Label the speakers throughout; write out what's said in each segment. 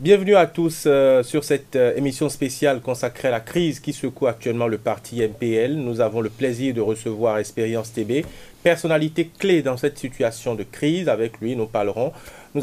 Speaker 1: Bienvenue à tous sur cette émission spéciale consacrée à la crise qui secoue actuellement le parti MPL. Nous avons le plaisir de recevoir Expérience TB, personnalité clé dans cette situation de crise. Avec lui, nous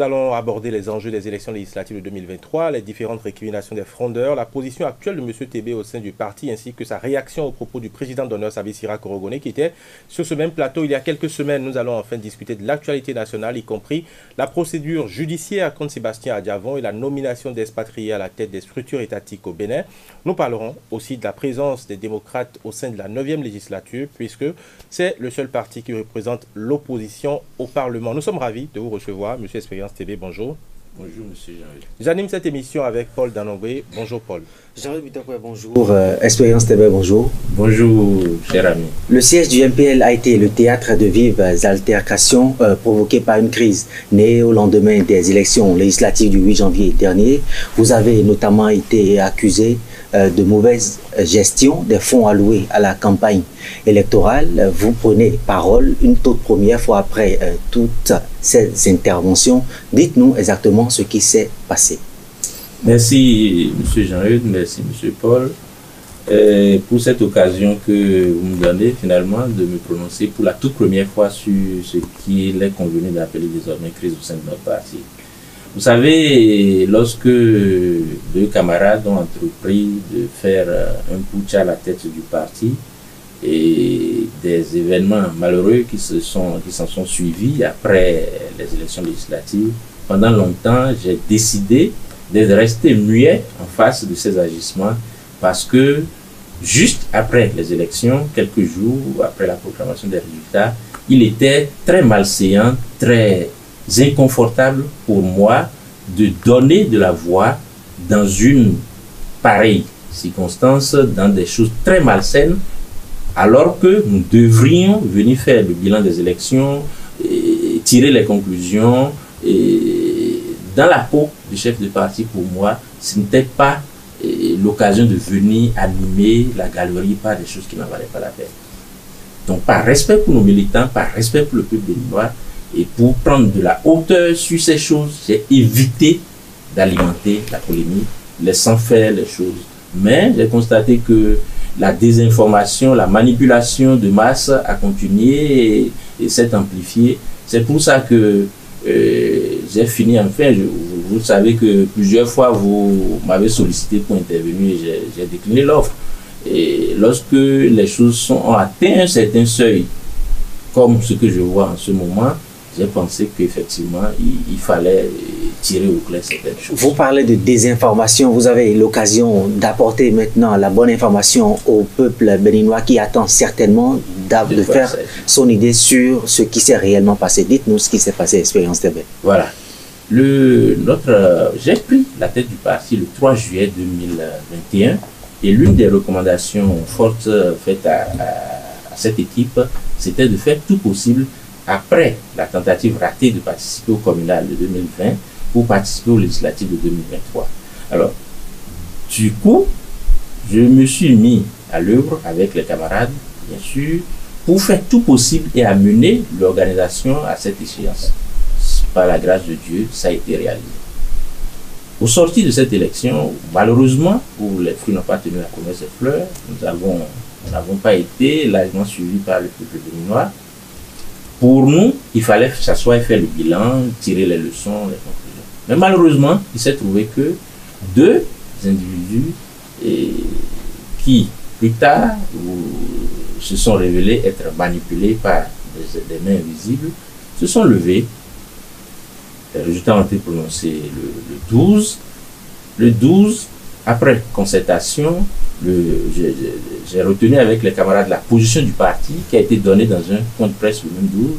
Speaker 1: allons aborder les enjeux des élections législatives de 2023, les différentes récriminations des frondeurs, la position actuelle de M. TB au sein du parti, ainsi que sa réaction aux propos du président d'honneur Sabissira Korogone qui était sur ce même plateau il y a quelques semaines. Nous allons enfin discuter de l'actualité nationale, y compris la procédure judiciaire contre Sébastien Adiavon et la nomination d'expatriés à la tête des structures étatiques au Bénin. Nous parlerons aussi de la présence des démocrates au sein de la 9e législature, puisque c'est le seul parti qui représente l'opposition au Parlement. Nous sommes ravis de vous recevoir, M. Expérience TV, bonjour.
Speaker 2: Bonjour, M. Jean-Yves.
Speaker 1: J'anime cette émission avec Paul Danongwe. Bonjour, Paul.
Speaker 3: Jean-Yves Bitokwe, bonjour. Expérience TV, bonjour.
Speaker 2: Bonjour, cher ami.
Speaker 3: Le siège du MPL a été le théâtre de vives altercations provoquées par une crise née au lendemain des élections législatives du 8 janvier dernier. Vous avez notamment été accusé de mauvaise gestion des fonds alloués à la campagne électorale. Vous prenez parole une toute première fois après toutes ces interventions. Dites-nous exactement ce qui s'est passé.
Speaker 2: Merci, M. Jean-Yves, merci, M. Paul, pour cette occasion que vous me donnez finalement de me prononcer pour la toute première fois sur ce qu'il est convenu d'appeler désormais crise au sein de notre parti. Vous savez, lorsque deux camarades ont entrepris de faire un putsch à la tête du parti et des événements malheureux qui s'en sont suivis après les élections législatives, pendant longtemps, j'ai décidé de rester muet en face de ces agissements parce que juste après les élections, quelques jours après la proclamation des résultats, il était très malséant, très inconfortable pour moi de donner de la voix dans une pareille circonstance, dans des choses très malsaines, alors que nous devrions venir faire le bilan des élections, et tirer les conclusions. Et dans la peau du chef de parti, pour moi, ce n'était pas l'occasion de venir animer la galerie par des choses qui n'en valaient pas la peine. Donc, par respect pour nos militants, par respect pour le peuple béninois, et pour prendre de la hauteur sur ces choses, j'ai évité d'alimenter la polémique, laissant faire les choses. Mais j'ai constaté que la désinformation, la manipulation de masse a continué et s'est amplifiée. C'est pour ça que j'ai fini enfin. Vous savez que plusieurs fois vous m'avez sollicité pour intervenir et j'ai décliné l'offre. Et lorsque les choses ont atteint un certain seuil, comme ce que je vois en ce moment, j'ai pensé qu'effectivement, il fallait tirer au clair certaines choses.
Speaker 3: Vous parlez de désinformation. Vous avez l'occasion d'apporter maintenant la bonne information au peuple béninois qui attend certainement de faire son idée sur ce qui s'est réellement passé. Dites-nous ce qui s'est passé, Expérience TV.
Speaker 2: Voilà. J'ai pris la tête du parti le 3 juillet 2021 et l'une des recommandations fortes faites à cette équipe, c'était de faire tout possible après la tentative ratée de participer au communal de 2020 pour participer aux législatives de 2023. Alors, du coup, je me suis mis à l'œuvre avec les camarades, bien sûr, pour faire tout possible et amener l'organisation à cette échéance. Par la grâce de Dieu, ça a été réalisé. Au sorti de cette élection, malheureusement, où les fruits n'ont pas tenu la promesse des fleurs, nous n'avons pas été largement suivis par le peuple béninois. Pour nous, il fallait s'asseoir et faire le bilan, tirer les leçons, les conclusions. Mais malheureusement, il s'est trouvé que deux individus qui, plus tard, se sont révélés être manipulés par des mains invisibles, se sont levés. Les résultats ont été prononcés le 12. Le 12, après concertation, j'ai retenu avec les camarades la position du parti qui a été donnée dans un point de presse le même 12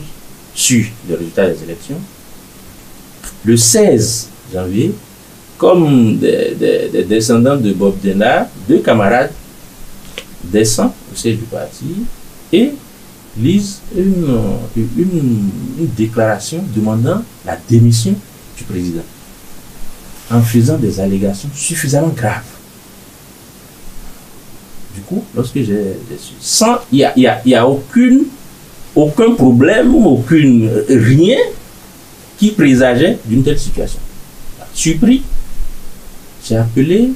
Speaker 2: sur les résultats des élections. Le 16 janvier, comme des descendants de Bob Denard, deux camarades descendent au siège du parti et lisent une déclaration demandant la démission du président en faisant des allégations suffisamment graves. Du coup, lorsque j'ai su, il n'y a aucun problème, rien qui présageait d'une telle situation. Surpris, j'ai appelé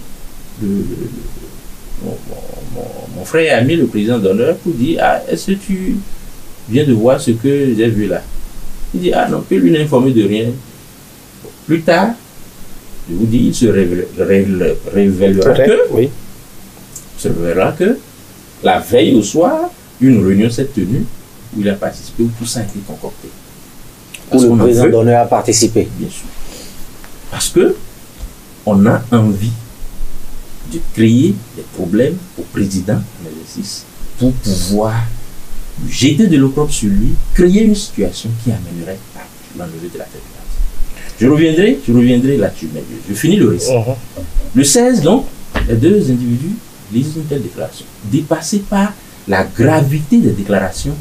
Speaker 2: mon frère et ami, le président d'honneur, pour dire, ah, est-ce que tu viens de voir ce que j'ai vu là? Il dit, ah non, que lui n'informer de rien. Plus tard, je vous dis, il se révélera que la veille au soir, une réunion s'est tenue où il a participé, où tout ça a été concocté.
Speaker 3: Où le président d'honneur a participé.
Speaker 2: Bien sûr. Parce que on a envie de créer des problèmes au président en exercice pour pouvoir jeter de l'opprobre sur lui, créer une situation qui amènerait à l'enlever de la tête. Je reviendrai là-dessus, mais je finis le récit. Le 16, donc, les deux individus lisent une telle déclaration. Dépassé par la gravité des déclarations,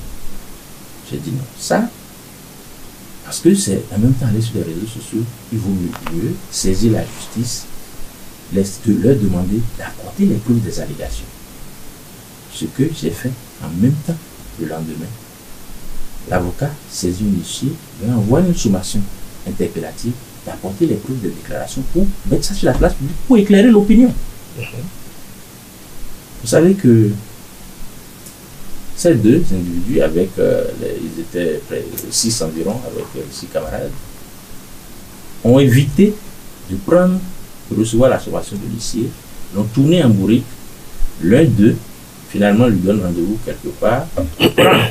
Speaker 2: j'ai dit non, ça, parce que c'est en même temps aller sur les réseaux sociaux, il vaut mieux saisir la justice, leur demander d'apporter les preuves des allégations. Ce que j'ai fait en même temps le lendemain. L'avocat saisit un dossier, lui envoie une sommation interpellative d'apporter les preuves des déclarations pour mettre ça sur la place publique, pour éclairer l'opinion. Vous savez que ces deux individus, avec ils étaient près de 6 environ, avec 6 camarades, ont évité de recevoir la sommation de l'huissier, l'ont tourné en bourrique. L'un d'eux, finalement, lui donne rendez-vous quelque part, prend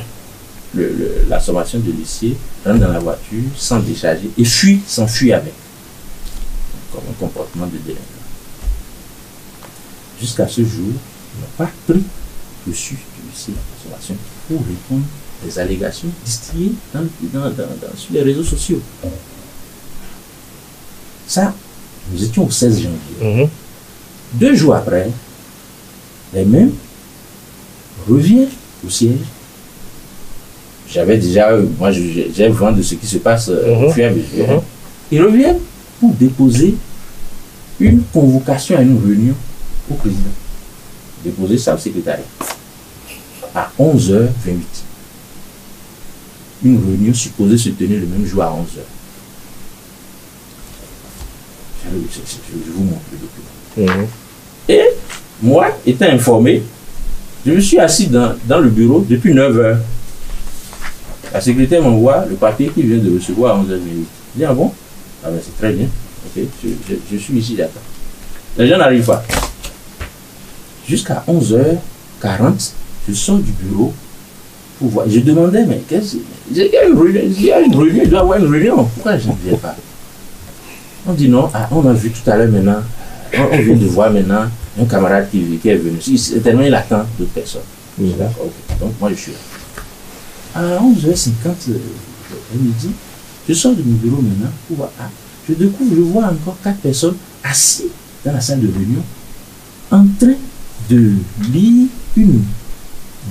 Speaker 2: la sommation de l'huissier, rentre dans la voiture sans décharger et s'enfuit avec. Comme un comportement de délinquant. Jusqu'à ce jour, ils n'ont pas reçu de l'huissier la sommation pour répondre aux allégations distillées sur les réseaux sociaux. Ça, nous étions au 16 janvier. 2 jours après, les mêmes reviennent au siège. J'avais déjà, moi j'ai vent de ce qui se passe au fur et à mesure. Ils reviennent pour déposer une convocation à une réunion au président. Déposer ça au secrétariat. À 11h28. Une réunion supposée se tenir le même jour à 11h. Je vous montre le document. Et moi, étant informé, je me suis assis dans le bureau depuis 9h. La secrétaire m'envoie le papier qu'il vient de recevoir à 11h. Je dis, ah bon? Ah ben c'est très bien. Ok, je suis ici, j'attends. Les gens n'arrivent pas. Jusqu'à 11h40, je sors du bureau pour voir. Je demandais, mais qu'est-ce que c'est? Il y a une réunion, il doit y avoir une réunion. Pourquoi je ne viens pas? On dit non, ah, on a vu tout à l'heure maintenant, on vient de voir maintenant un camarade qui est venu. Certainement, il attend d'autres personnes. D'accord, ok. Donc moi je suis là. À 11h50, midi, je sors de mon bureau maintenant pour voir. Ah, je vois encore 4 personnes assises dans la salle de réunion en train de lire une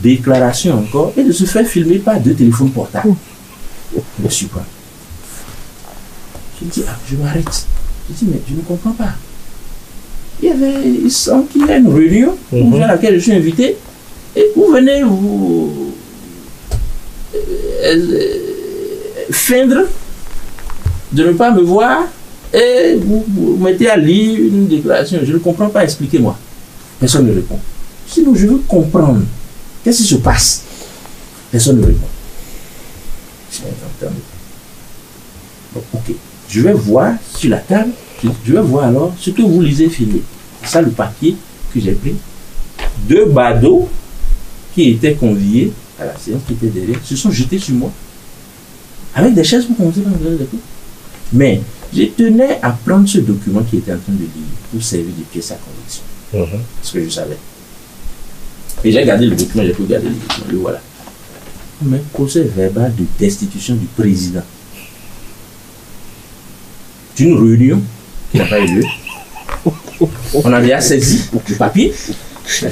Speaker 2: déclaration encore et de se faire filmer par 2 téléphones portables. Je me suis pas. Je dis, ah, je m'arrête. Je dis, mais je ne comprends pas. Il semble qu'il y a une réunion à laquelle je suis invité et vous venez vous feindre de ne pas me voir et vous mettez à lire une déclaration. Je ne comprends pas, expliquez-moi. Personne ne répond. Sinon, je veux comprendre. Qu'est-ce qui se passe? Personne ne répond. Bon, ok. Je vais voir sur la table, je vais voir alors ce que vous lisez filmer. C'est ça le papier que j'ai pris. 2 badauds qui étaient conviés à la séance qui était derrière se sont jetés sur moi. Avec des chaises pour commencer par me dire. Mais je tenais à prendre ce document qui était en train de lire pour servir de pièce à conviction. Parce que je savais. Et j'ai gardé le document, j'ai pu garder le document. Le voilà. Mais procès verbal de destitution du président. D'une réunion qui n'a pas eu lieu. On a déjà saisi le papier. C'est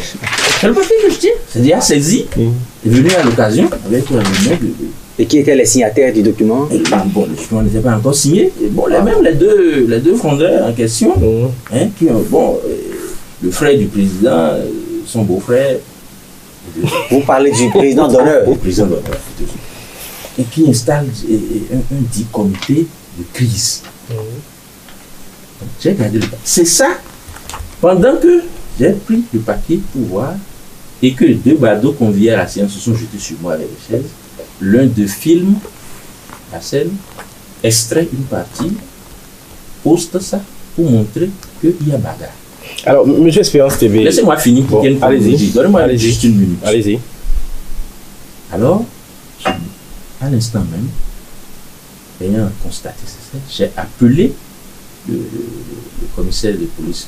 Speaker 2: le papier que je tiens. C'est déjà saisi. C'est venu à l'occasion avec un mec.
Speaker 3: Et qui étaient les signataires du document?
Speaker 2: Bon, le document n'était pas encore signé. Et bon, même les deux fondeurs en question, hein, qui ont, bon, le frère du président, son beau-frère.
Speaker 3: Vous parlez du président d'honneur?
Speaker 2: Le président d'honneur. Et qui installe un dit comité de crise. J'ai gardé le papier. C'est ça Pendant que j'ai pris le papier pour voir et que 2 badauds conviés à la séance se sont jetés sur moi avec les chaises, l'un de filme la scène, extrait une partie, poste ça pour montrer qu'il y a bagarre.
Speaker 1: Alors, M. Espérance TV...
Speaker 2: Laissez-moi finir.
Speaker 1: Bon, allez-y.
Speaker 2: Donnez-moi juste une minute.
Speaker 1: Allez-y.
Speaker 2: Alors, à l'instant même, ayant constaté ça, j'ai appelé le commissaire de police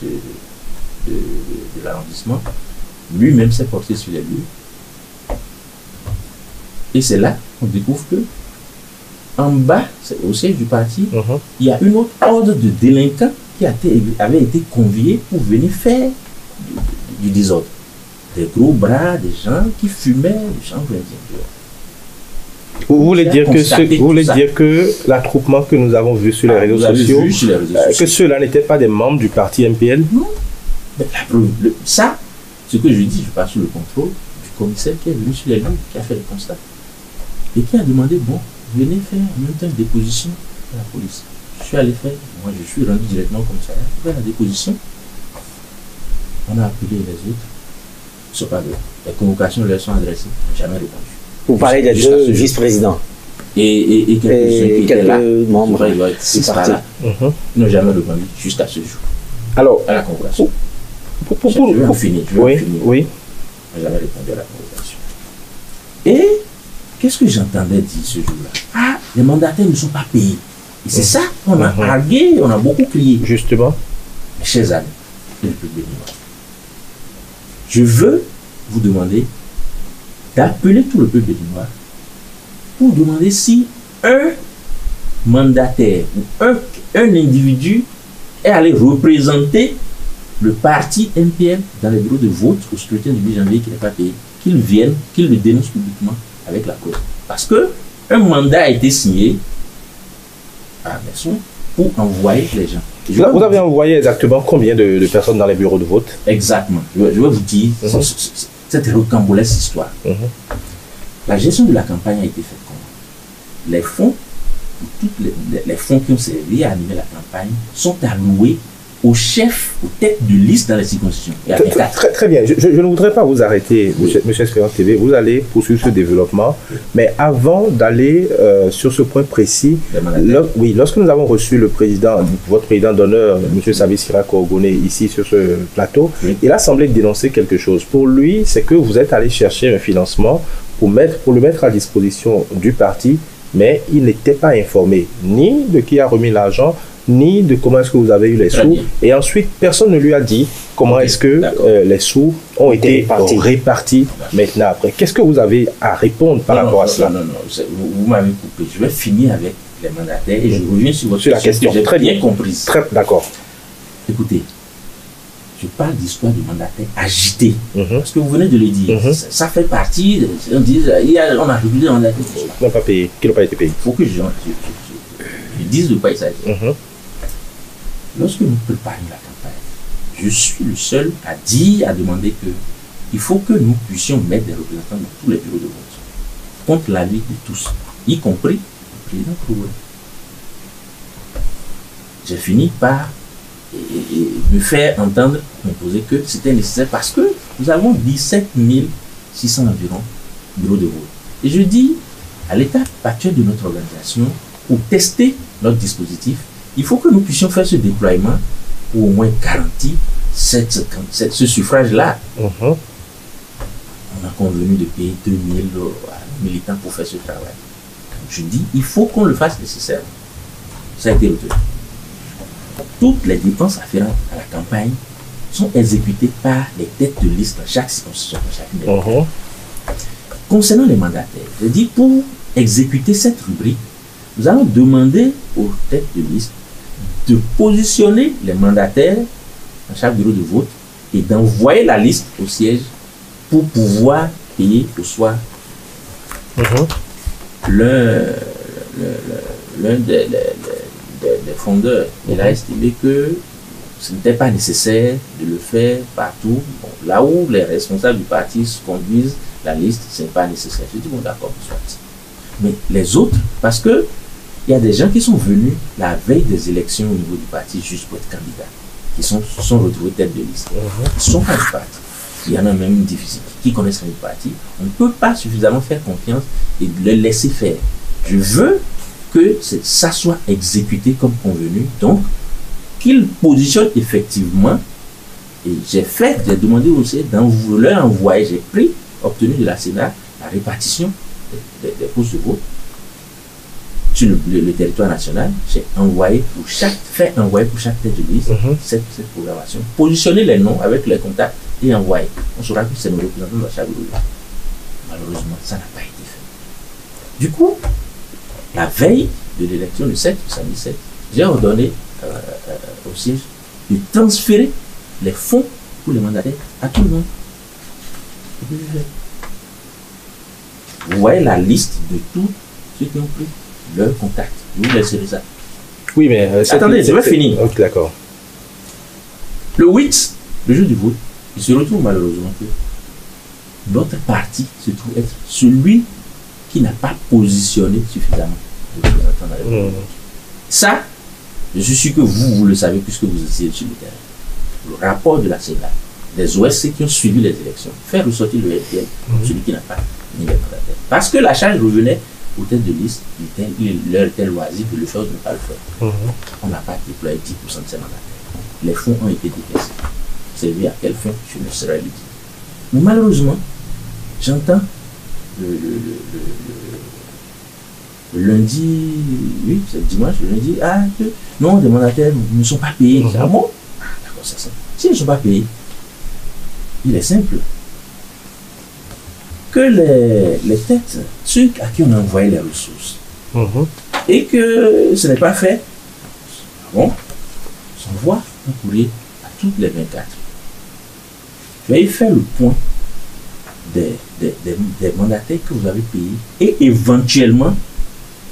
Speaker 2: de l'arrondissement. Lui-même s'est porté sur les lieux. Et c'est là qu'on découvre que en bas, au siège du parti, il y a une autre horde de délinquants qui avait été conviés pour venir faire du désordre. Des gros bras, des gens qui fumaient, des gens qui étaient...
Speaker 1: Vous voulez dire que l'attroupement que nous avons vu sur les réseaux sociaux, que ceux-là n'étaient pas des membres du parti MPL?
Speaker 2: Non. Mais ça, ce que je dis, je passe sous le contrôle du commissaire qui est venu sur les lieux, qui a fait le constat. Et qui a demandé, bon, venez faire en même temps une déposition à la police. Je suis allé faire, moi je suis rendu directement comme ça, faire la déposition. On a appelé les autres. Ils ne sont pas là. Les convocations leur sont adressées, ils n'ont jamais répondu.
Speaker 3: Vous parlez des 2 vice-présidents.
Speaker 2: Et quelques
Speaker 3: membres
Speaker 2: du parti. Ils n'ont jamais répondu jusqu'à ce jour.
Speaker 1: Alors,
Speaker 2: à la convocation. Je vais finir.
Speaker 1: Oui.
Speaker 2: Ils n'ont jamais répondu à la convocation. Et qu'est-ce que j'entendais dire ce jour-là? Ah, les mandataires ne sont pas payés. Et c'est ça qu'on a argué, on a beaucoup crié.
Speaker 1: Justement.
Speaker 2: Mes chers amis, le peuple béninois, je veux vous demander d'appeler tout le peuple béninois pour demander si un mandataire ou un individu est allé représenter le parti MPL dans les bureaux de vote au scrutin du 8 janvier qui n'est pas payé, qu'il vienne, qu'il le dénonce publiquement avec la preuve. Parce que un mandat a été signé à la maison pour envoyer les gens.
Speaker 1: Vous avez envoyé exactement combien de personnes dans les bureaux de vote?
Speaker 2: Exactement. Je vais vous dire cette rocambolesque histoire. La gestion de la campagne a été faite comment? Les fonds, les fonds qui ont servi à animer la campagne sont alloués aux chefs, aux têtes de liste dans les circonscriptions.
Speaker 1: Très bien. Je ne voudrais pas vous arrêter, M. Espérance TV. Vous allez poursuivre ce développement. Mais avant d'aller sur ce point précis, lorsque nous avons reçu votre président d'honneur, M. Sabi Sirako Ogone, ici sur ce plateau, il a semblé dénoncer quelque chose. Pour lui, c'est que vous êtes allé chercher un financement pour le mettre à disposition du parti, mais il n'était pas informé ni de qui a remis l'argent, ni de comment est-ce que vous avez eu les sous. Et ensuite, personne ne lui a dit comment est-ce que les sous ont été répartis maintenant après. Qu'est-ce que vous avez à répondre par rapport à cela?
Speaker 2: Non, vous m'avez coupé. Je vais finir avec les mandataires et je reviens sur votre
Speaker 1: question.
Speaker 2: J'ai très bien compris.
Speaker 1: D'accord.
Speaker 2: Écoutez, je parle d'histoire de mandataires agités. Parce que vous venez de le dire. Ça fait partie, on a régulier un mandataire
Speaker 1: qui n'ont pas payé, qui n'ont pas été payés.
Speaker 2: Il faut que je dise de quoi il s'agit. Lorsque nous préparons la campagne, je suis le seul à demander que il faut que nous puissions mettre des représentants dans tous les bureaux de vote, contre l'avis de tous, y compris le président Kouroulé. J'ai fini par me faire entendre, m'imposer que c'était nécessaire parce que nous avons 17 600 environ bureaux de vote. Et je dis, à l'état actuel de notre organisation, pour tester notre dispositif, il faut que nous puissions faire ce déploiement pour au moins garantir ce suffrage-là. On a convenu de payer 2 000 militants pour faire ce travail. Je dis, il faut qu'on le fasse nécessairement. Ça a été retenu. Toutes les dépenses afférentes à la campagne sont exécutées par les têtes de liste dans chaque circonscription, dans chacune des Concernant les mandataires, je dis, pour exécuter cette rubrique, nous allons demander aux têtes de liste de positionner les mandataires dans chaque bureau de vote et d'envoyer la liste au siège pour pouvoir payer au soir. L'un des fondeurs, il a estimé que ce n'était pas nécessaire de le faire partout. Bon, là où les responsables du parti conduisent la liste, ce n'est pas nécessaire. Je dis, bon, d'accord, soit. Mais les autres, parce que il y a des gens qui sont venus la veille des élections au niveau du parti juste pour être candidats, qui se sont retrouvés tête de liste. Ils ne sont pas du parti. Il y en a même qui connaissent le parti. On ne peut pas suffisamment faire confiance et le laisser faire. Je veux que ça soit exécuté comme convenu. Donc, qu'ils positionnent effectivement. Et j'ai demandé aussi de leur envoyer, j'ai obtenu de la Sénat la répartition des postes de vote sur le territoire national. J'ai envoyé pour chaque tête de liste cette programmation. Positionner les noms avec les contacts et envoyer. On saura que c'est nos représentants de la Chagoulou. Malheureusement, ça n'a pas été fait. Du coup, la veille de l'élection du 7 ou samedi 7, j'ai ordonné au siège de transférer les fonds pour les mandataires à tout le monde. Vous voyez la liste de tous ceux qui ont pris leur contact. Je vous laisserai ça.
Speaker 1: Oui, mais...
Speaker 2: attendez, je vais finir.
Speaker 1: Ok, d'accord.
Speaker 2: Le 8, le jour du vote, il se retrouve malheureusement que notre parti se trouve être celui qui n'a pas positionné suffisamment de représentants dans les votes. Ça, je suis sûr que vous le savez puisque vous étiez sur le terrain. Le rapport de la Sénat, des OSC qui ont suivi les élections, faire ressortir le RPL, celui qui n'a pas mis les mandataires. Parce que la charge revenait aux têtes de liste, il leur était loisir de le faire ou de ne pas le faire. On n'a pas déployé 10% de ces mandataires. Les fonds ont été décaissés. C'est lui à quelle fin, je ne saurais le dire. Mais malheureusement, j'entends le lundi, oui, c'est dimanche, le lundi, non, les mandataires ne sont pas payés. Ah bon? D'accord, c'est ça. S'ils ne sont pas payés, il est simple. Que les têtes, ceux à qui on a envoyé les ressources, et que ce n'est pas fait, bon, s'envoie un courrier à toutes les 24. Veuillez faire le point des mandataires que vous avez payés et éventuellement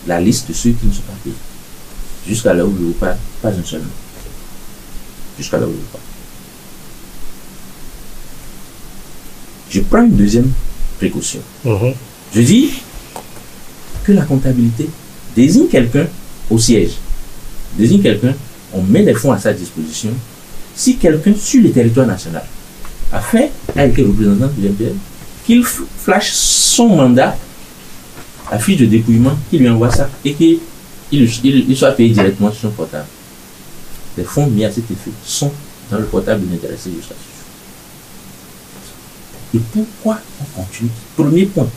Speaker 2: la liste de ceux qui ne sont pas payés. Jusqu'à là où je ne veux pas un seul nom. Jusqu'à là où je ne veux pas. Je prends une deuxième précaution. Je dis que la comptabilité désigne quelqu'un au siège. Désigne quelqu'un, on met les fonds à sa disposition. Si quelqu'un sur le territoire national a été représentant de l'MPL, qu'il flash son mandat, la fiche de dépouillement, qu'il lui envoie ça et qu'il soit payé directement sur son portable. Les fonds mis à cet effet sont dans le portable de l'intéressé jusqu'à ce. Et pourquoi on continue? Premier point.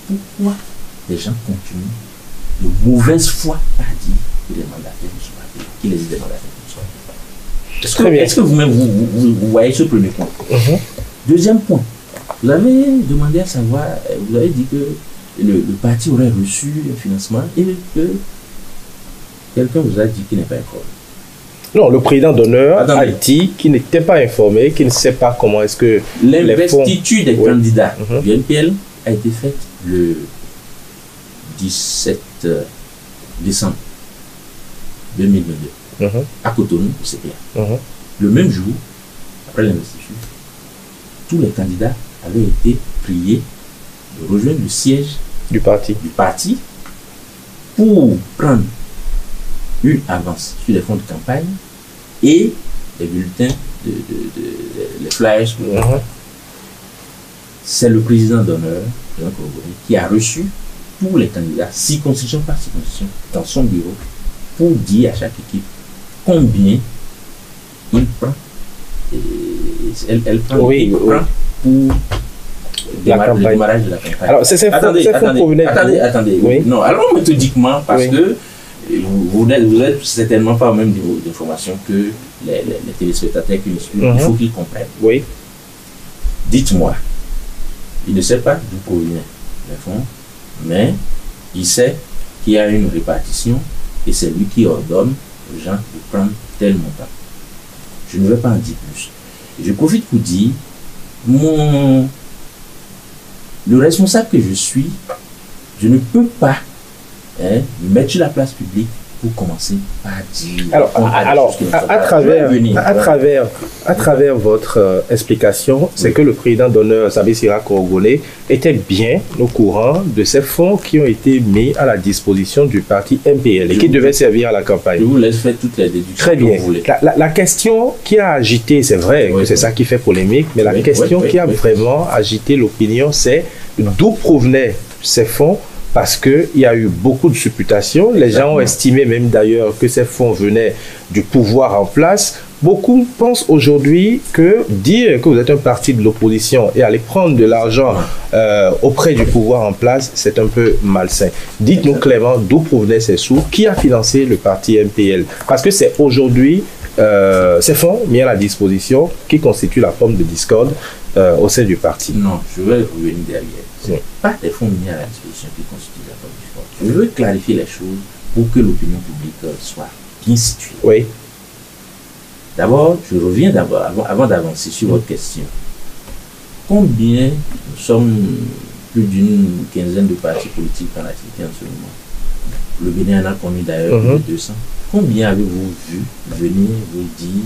Speaker 2: Pourquoi les gens continuent de mauvaise foi à dire que les mandataires ne sont pas payés, qu'il existe des mandataires qui ne sont pas payés? Est-ce que vous-même vous voyez ce premier point? Deuxième point. Vous avez demandé à savoir, vous avez dit que le parti aurait reçu un financement et que quelqu'un vous a dit qu'il n'est pas informé.
Speaker 1: Non, le président d'honneur a dit qu'il n'était pas informé, qu'il ne sait pas comment est-ce que
Speaker 2: l'investiture des candidats du NPL a été faite le 17 décembre 2022 à Cotonou, au CPA. Le même jour, après l'investiture, tous les candidats avaient été priés de rejoindre le siège
Speaker 1: du parti
Speaker 2: pour prendre une avance sur les fonds de campagne et les bulletins, les flyers. C'est le président d'honneur, qui a reçu tous les candidats, circonscription par circonscription, dans son bureau, pour dire à chaque équipe combien il prend. Elle prend,
Speaker 1: prend pour le démarrage de la campagne. Alors, attendez.
Speaker 2: Oui. Non, allons méthodiquement, parce que vous n'êtes certainement pas au même niveau d'information que les téléspectateurs qui nous suivent. Il faut qu'ils comprennent.
Speaker 1: Oui.
Speaker 2: Dites-moi, il ne sait pas d'où provient les fonds, mais il sait qu'il y a une répartition et c'est lui qui ordonne aux gens de prendre tel montant. Je ne vais pas en dire plus. Je profite pour dire, le responsable que je suis, je ne peux pas me mettre sur la place publique pour commencer par dire...
Speaker 1: Alors, à travers votre explication, c'est que le président d'honneur, Sabé Sira Korogone, était bien au courant de ces fonds qui ont été mis à la disposition du parti MPL et qui devaient servir à la campagne.
Speaker 2: Je vous laisse faire toutes les déductions.
Speaker 1: Très bien. La question qui a agité, c'est vrai que c'est ça qui fait polémique, mais la question qui a vraiment agité l'opinion, c'est d'où provenaient ces fonds. Parce qu'il y a eu beaucoup de supputations. Les gens ont estimé même d'ailleurs que ces fonds venaient du pouvoir en place. Beaucoup pensent aujourd'hui que dire que vous êtes un parti de l'opposition et aller prendre de l'argent auprès du pouvoir en place, c'est un peu malsain. Dites-nous clairement d'où provenaient ces sous, qui a financé le parti MPL. Parce que c'est aujourd'hui ces fonds mis à la disposition qui constituent la forme de discorde au sein du parti.
Speaker 2: Non, je vais revenir derrière. Ce n'est pas des fonds mis à la disposition qui constituent la forme du discorde. Je veux clarifier les choses pour que l'opinion publique soit bien située.
Speaker 1: Oui.
Speaker 2: D'abord, je reviens avant d'avancer sur votre question. Combien, nous sommes plus d'une quinzaine de partis politiques en activité en ce moment. Le Bénin en a connu d'ailleurs plus de 200. Combien avez-vous vu venir vous dire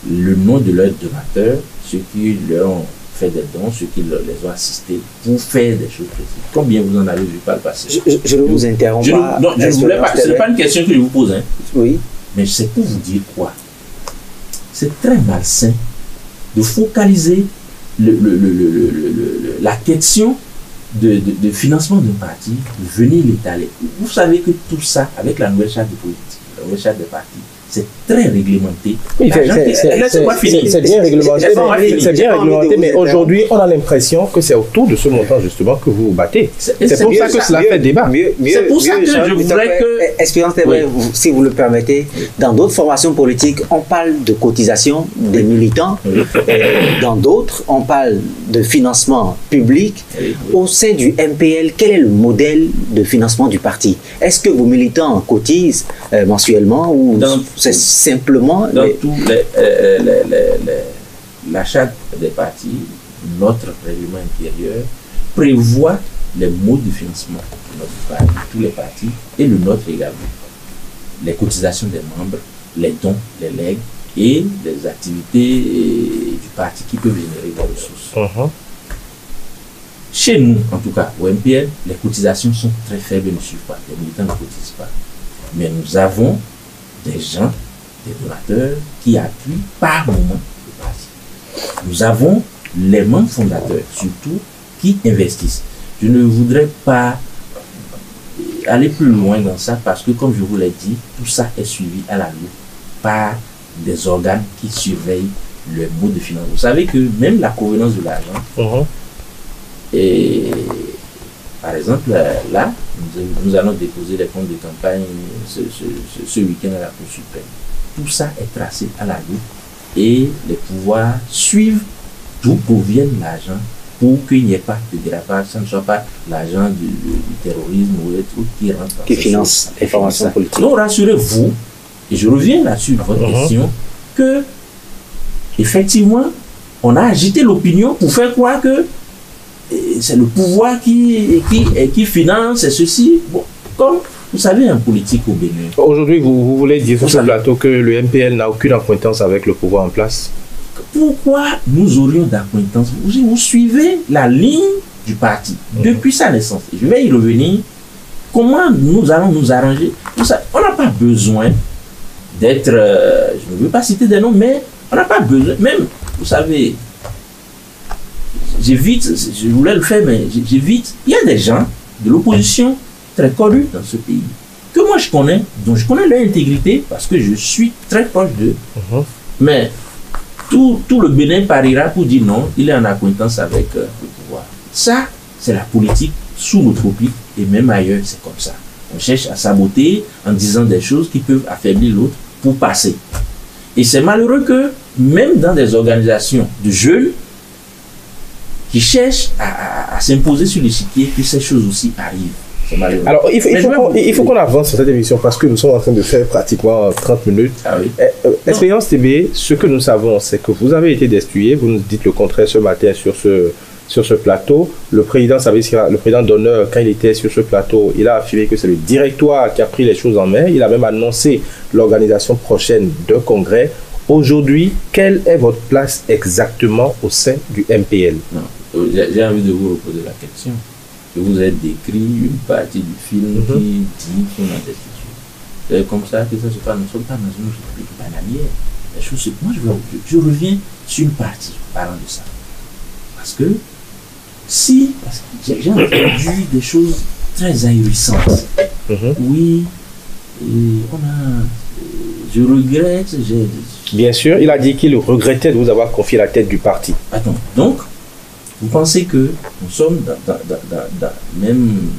Speaker 2: le nom de leurs donateurs, ceux qui leur ont fait des dons, ceux qui les ont assistés pour faire des choses précises? Combien vous en avez vu par le passé?
Speaker 3: Je ne vous interromps pas.
Speaker 2: Non, je ne voulais pas. Ce n'est pas une question que je vous pose. Hein.
Speaker 3: Oui.
Speaker 2: Mais c'est pour vous dire quoi? C'est très malsain de focaliser la question de financement d'un parti, venir l'étaler. Vous savez que tout ça, avec la nouvelle charte de politique, la nouvelle charte des partis, c'est très réglementé.
Speaker 1: Oui, c'est bien réglementé, mais aujourd'hui, on a l'impression que c'est autour de ce montant, justement, que vous vous battez. C'est pour ça que cela fait débat.
Speaker 2: C'est pour ça que je voudrais que...
Speaker 3: Espérance, si vous le permettez, dans d'autres formations politiques, on parle de cotisation des militants. Dans d'autres, on parle de financement public. Au sein du MPL, quel est le modèle de financement du parti? Est-ce que vos militants cotisent mensuellement ou... C'est simplement...
Speaker 2: Dans tous la charte des partis, notre règlement intérieur prévoit les modes de financement de notre parti, tous les partis, et le nôtre également. Les cotisations des membres, les dons, les legs et les activités du parti qui peuvent générer des ressources. Chez nous, en tout cas, au MPL, les cotisations sont très faibles et ne suivent pas. Les militants ne cotisent pas. Mais nous avons des gens, des donateurs qui appuient par moment le parti. Nous avons les membres fondateurs, surtout, qui investissent. Je ne voudrais pas aller plus loin dans ça parce que, comme je vous l'ai dit, tout ça est suivi à la loupe par des organes qui surveillent le mode de financement. Vous savez que même la provenance de l'argent, et par exemple, là, nous allons déposer les comptes de campagne ce week-end à la Cour suprême. Tout ça est tracé à la loupe et les pouvoirs suivent d'où provient l'argent pour qu'il n'y ait pas de dérapage, ça ne soit pas l'argent du terrorisme ou des trucs qui rentrent dans
Speaker 3: qui finance les formations politiques.
Speaker 2: Donc rassurez-vous, et je reviens là-dessus dans votre question, que effectivement, on a agité l'opinion pour faire croire que c'est le pouvoir qui finance et ceci. Bon, comme vous savez, en politique au Bénin.
Speaker 1: Aujourd'hui, vous voulez dire sur ce plateau que le MPL n'a aucune acquaintance avec le pouvoir en place?
Speaker 2: Pourquoi nous aurions d'acquaintance? Vous suivez la ligne du parti depuis sa naissance. Je vais y revenir. Comment nous allons nous arranger? On n'a pas besoin d'être... je ne veux pas citer des noms, mais on n'a pas besoin... Même, vous savez... J'évite, je voulais le faire, mais j'évite. Il y a des gens de l'opposition très connus dans ce pays, que moi je connais, dont je connais leur intégrité, parce que je suis très proche d'eux. Mais tout le Bénin pariera pour dire non, il est en acquaintance avec le pouvoir. Ça, c'est la politique sous notre pied, et même ailleurs, c'est comme ça. On cherche à saboter en disant des choses qui peuvent affaiblir l'autre pour passer. Et c'est malheureux que, même dans des organisations de jeunes, qui cherchent à s'imposer sur l'échiquier, que ces choses aussi arrivent.
Speaker 1: Alors, il faut qu'on avance sur cette émission parce que nous sommes en train de faire pratiquement 30 minutes. Expérience TB, ce que nous savons, c'est que vous avez été destitué, vous nous dites le contraire ce matin sur sur ce plateau. Le président, le président d'honneur, quand il était sur ce plateau, il a affirmé que c'est le directoire qui a pris les choses en main. Il a même annoncé l'organisation prochaine d'un congrès. Aujourd'hui, quelle est votre place exactement au sein du MPL?
Speaker 2: J'ai envie de vous reposer la question. Je vous ai décrit une partie du film qui dit son investiture. C'est comme ça que ça se passe. Nous ne sommes pas dans une république bananière. Moi, je reviens sur une partie parlant de ça. Parce que j'ai entendu des choses très ahurissantes. Oui, je regrette.
Speaker 1: Bien sûr, il a dit qu'il regrettait de vous avoir confié la tête du parti.
Speaker 2: Attends, donc, vous pensez que nous sommes dans même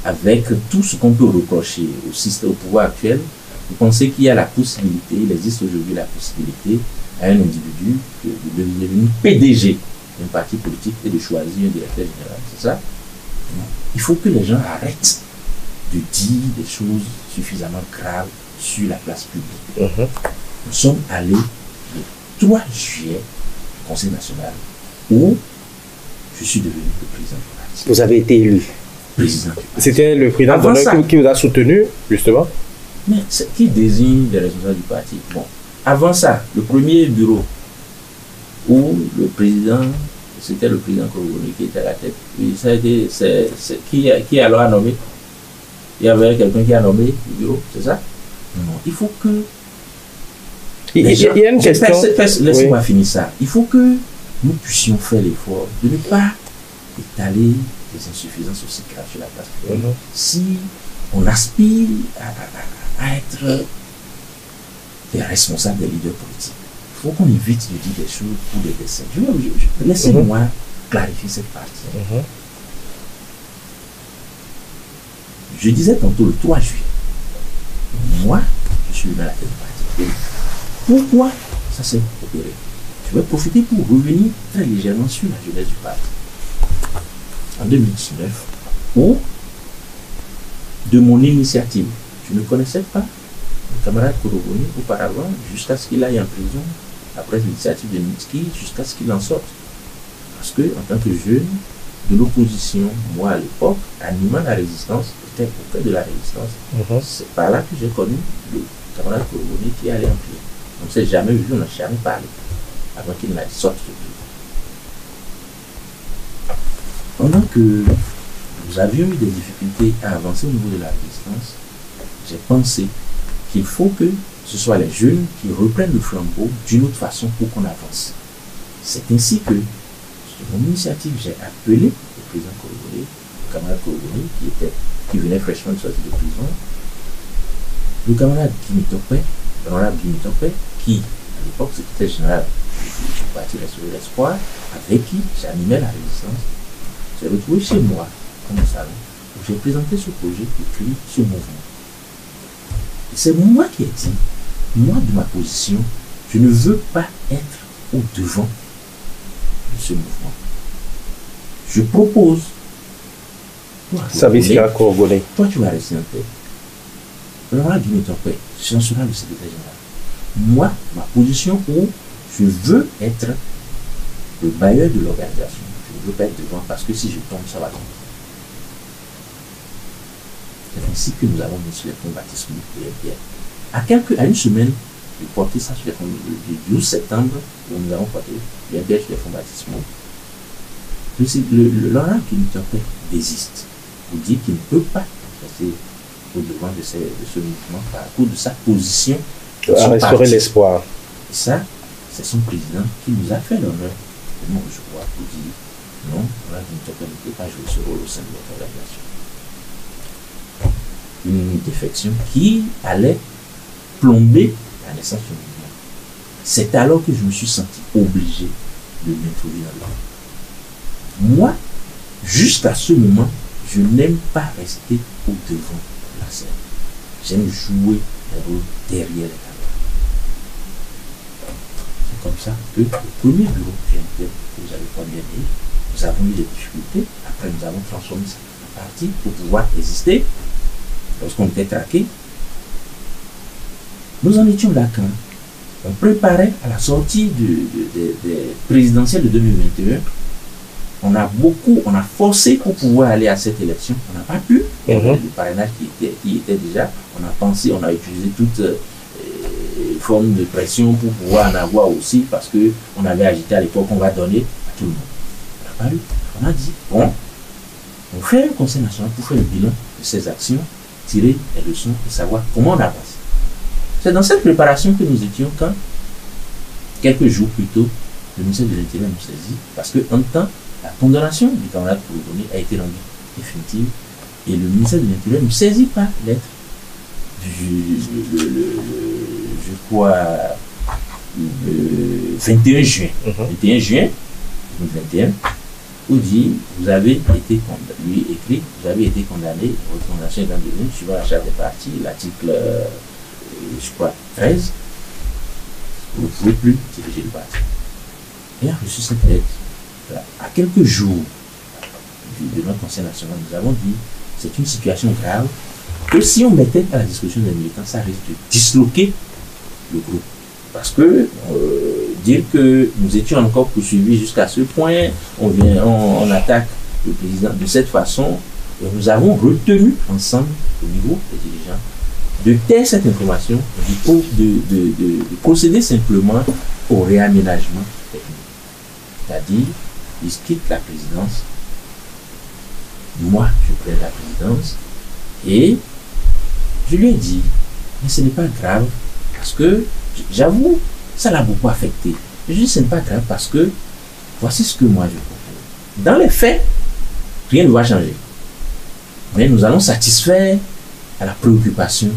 Speaker 2: avec tout ce qu'on peut reprocher au système, au pouvoir actuel, vous pensez qu'il y a la possibilité, il existe aujourd'hui la possibilité à un individu de devenir PDG d'un parti politique et de choisir un directeur général, c'est ça? Non. Il faut que les gens arrêtent de dire des choses suffisamment graves sur la place publique. Nous sommes allés le 3 juillet au Conseil national où je suis devenu le président du parti.
Speaker 3: Vous avez été élu
Speaker 2: président du parti.
Speaker 1: C'était le président qui vous a soutenu, justement?
Speaker 2: Mais qui désigne les responsables du parti? Bon, avant ça, le premier bureau où le président, c'était le président Korogoni qui était à la tête. Oui, ça a été, qui alors a nommé? Il y avait quelqu'un qui a nommé le bureau, c'est ça? Non, il faut que...
Speaker 1: Il y a une question...
Speaker 2: Laissez-moi finir ça. Il faut que nous puissions faire l'effort de ne pas étaler des insuffisances aussi graves sur la place publique. Si on aspire à être des responsables, des leaders politiques, il faut qu'on évite de dire des choses pour des dessins. Laissez-moi clarifier cette partie. Je disais tantôt le 3 juillet, moi, je suis dans la tête du parti. Pourquoi ça s'est opéré? Je vais profiter pour revenir très légèrement sur la jeunesse du parti. En 2019, où, de mon initiative, je ne connaissais pas le camarade Korogoni auparavant, jusqu'à ce qu'il aille en prison, après l'initiative de Mitski, jusqu'à ce qu'il en sorte. Parce que, en tant que jeune de l'opposition, moi à l'époque, animant la résistance, j'étais au cœur de la résistance. C'est par là que j'ai connu le camarade Korogoni qui allait en prison. On ne s'est jamais vu, on n'a jamais parlé, avant qu'il n'aille sortir de prison. Pendant que nous avions eu des difficultés à avancer au niveau de la résistance, j'ai pensé qu'il faut que ce soit les jeunes qui reprennent le flambeau d'une autre façon pour qu'on avance. C'est ainsi que, sur mon initiative, j'ai appelé le président Korogoni, le camarade Korogoni, qui venait fraîchement de sortir de prison, le camarade Gimitopé, l'honorable Gimitopé, qui, à l'époque, secrétaire général du parti Restaurer l'Espoir, avec qui j'animais la résistance. J'ai retrouvé chez moi, dans mon salon, où j'ai présenté ce projet, écrit ce mouvement. Et c'est moi qui ai dit, moi de ma position, je ne veux pas être au devant de ce mouvement. Je propose. Toi, tu vas rester en paix. L'honorable Gimitopé, ce sera le secrétaire général. Moi, ma position où je veux être le bailleur de l'organisation. Je ne veux pas être devant parce que si je tombe, ça va tomber. C'est ainsi que nous avons mis sur les fonds baptismaux de l'MPL. À une semaine de porter ça sur les fonds du 12 septembre, où nous avons porté l'MPL sur les fonds baptismaux, l'honorable Gimitopé désiste. Vous dit qu'il ne peut pas rester au devant de ce mouvement par cause de sa position.
Speaker 1: À restaurer l'espoir.
Speaker 2: Et ça, c'est son président qui nous a fait l'honneur de nous recevoir pour dire non, l'honorable Gimitopé ne peut pas jouer ce rôle au sein de notre organisation. Une défection qui allait plomber la naissance du mouvement. C'est alors que je me suis senti obligé de m'introduire dans le mouvement. Moi, jusqu'à ce moment, je n'aime pas rester au devant de la scène. J'aime jouer le rôle derrière les caméras. C'est comme ça que le premier bureau GNPL que vous avez pas bien dit, nous avons eu des difficultés. Après, nous avons transformé ça en parti pour pouvoir exister. Lorsqu'on était traqué, nous en étions là quand on préparait à la sortie des présidentielles de 2021. On a forcé pour pouvoir aller à cette élection. On n'a pas pu. Il y avait le parrainage qui était déjà. On a pensé, on a utilisé toute forme de pression pour pouvoir en avoir aussi, parce qu'on avait agité à l'époque qu'on va donner à tout le monde. On n'a pas eu. On a dit, bon, on fait un conseil national pour faire le bilan de ces actions, tirer les leçons et savoir comment on avance. C'est dans cette préparation que nous étions quand, quelques jours plus tôt, le ministère de l'Intérieur nous saisit, parce qu'en temps, la condamnation du camarade Pouloukouni a été rendue définitive et le ministère de l'Intérieur nous saisit par lettre je crois, le 21 juin. 21 juin 2021, où dit, vous avez été condamné, lui écrit, vous avez été condamné, votre condamnation est devenue, suivant la charte des partis, l'article, je crois, 13, vous ne pouvez plus diriger le parti. Et a reçu cette lettre. À quelques jours de notre conseil national, nous avons dit, c'est une situation grave, que si on mettait à la discussion des militants, ça risque de disloquer le groupe. Parce que dire que nous étions encore poursuivis jusqu'à ce point, on attaque le président de cette façon, et nous avons retenu ensemble, au niveau des dirigeants, de taire cette information, de procéder simplement au réaménagement technique. C'est-à-dire, il quitte la présidence, moi je prends la présidence, et je lui ai dit, mais ce n'est pas grave, parce que, j'avoue, ça l'a beaucoup affecté. Je lui ai dit, ce n'est pas grave, parce que, voici ce que moi je propose. Dans les faits, rien ne va changer. Mais nous allons satisfaire à la préoccupation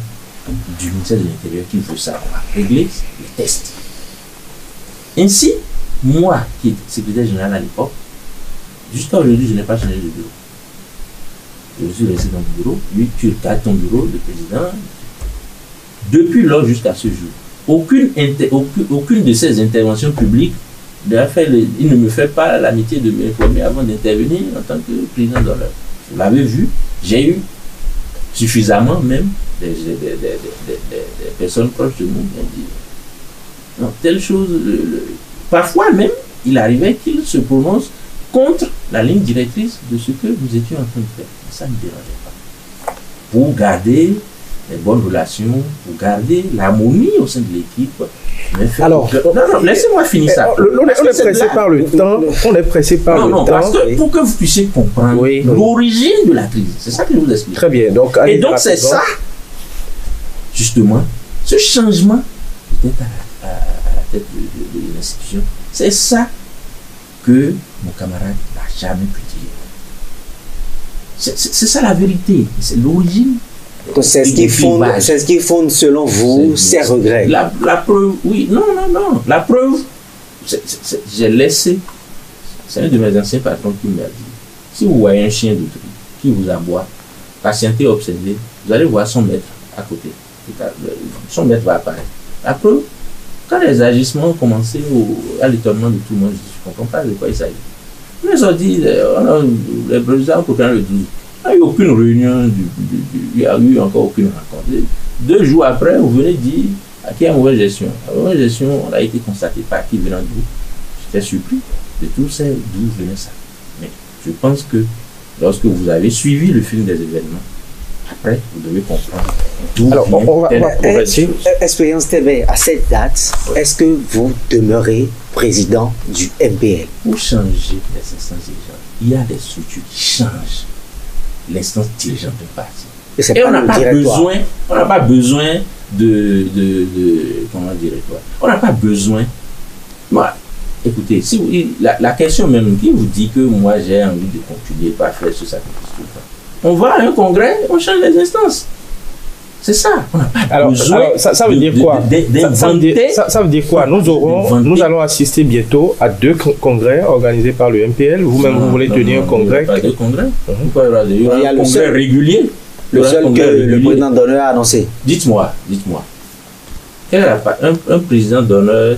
Speaker 2: du ministère de l'Intérieur qui veut savoir régler les tests. Ainsi, moi, qui étais secrétaire général à l'époque, jusqu'à aujourd'hui, je n'ai pas changé de bureau. Je suis resté dans le bureau. Lui, tu as ton bureau, le président. Depuis lors jusqu'à ce jour, aucune de ces interventions publiques, il ne me fait pas l'amitié de m'informer avant d'intervenir en tant que président d'honneur. Vous l'avez vu, j'ai eu suffisamment même des personnes proches de nous qui ont dit non, telle chose. Parfois même, il arrivait qu'il se prononce contre la ligne directrice de ce que nous étions en train de faire. Ça ne me dérangeait pas. Pour garder les bonnes relations, pour garder l'harmonie au sein de l'équipe.
Speaker 1: Alors,
Speaker 2: non, laissez-moi finir ça.
Speaker 1: On est pressé par le temps. On est pressé par le temps.
Speaker 2: Parce que pour que vous puissiez comprendre l'origine de la crise, c'est ça que je vous explique.
Speaker 1: Très bien.
Speaker 2: Et donc c'est ça, justement, ce changement peut-être à la tête de l'institution, c'est ça que mon camarade n'a jamais pu dire. C'est ça la vérité, c'est l'origine.
Speaker 3: C'est ce qui fonde, selon vous, ces regrets.
Speaker 2: La preuve, oui, non. La preuve, j'ai laissé, c'est un de mes anciens patrons qui m'a dit, si vous voyez un chien de tri qui vous aboie, patientez, observez, vous allez voir son maître à côté. Son maître va apparaître. La preuve, quand les agissements ont commencé à l'étonnement de tout le monde, je ne comprends pas de quoi il s'agit. Ils ont dit, les présidents ont proclamé le 12. Il n'y a eu aucune réunion, il n'y a eu encore aucune rencontre. 2 jours après, vous venez dire à qui a mauvaise gestion. La mauvaise gestion, on a été constaté par qui venant d'où. J'étais surpris de tout ça, d'où venait ça. Mais je pense que lorsque vous avez suivi le fil des événements, après, vous devez comprendre d'où vient
Speaker 3: Expérience TV, à cette date, est-ce que vous demeurez président du MPL?
Speaker 2: Pour changer les instances dirigeantes, il y a des structures qui changent l'instance dirigeante du parti. Et on n'a pas besoin de comment dire, on n'a pas besoin. Moi, écoutez, si vous, la question même qui vous dit que moi j'ai envie de continuer par faire ce sacrifice tout le temps, on va à un congrès, on change les instances. C'est ça. On n'a pas besoin.
Speaker 1: Alors, ça veut dire quoi? Ça veut dire quoi? Nous allons assister bientôt à 2 congrès organisés par le MPL. Vous-même, vous voulez tenir un congrès?
Speaker 2: Pas de congrès. Il y a un congrès régulier.
Speaker 3: Le seul que le président d'honneur a annoncé.
Speaker 2: Dites-moi. Un président d'honneur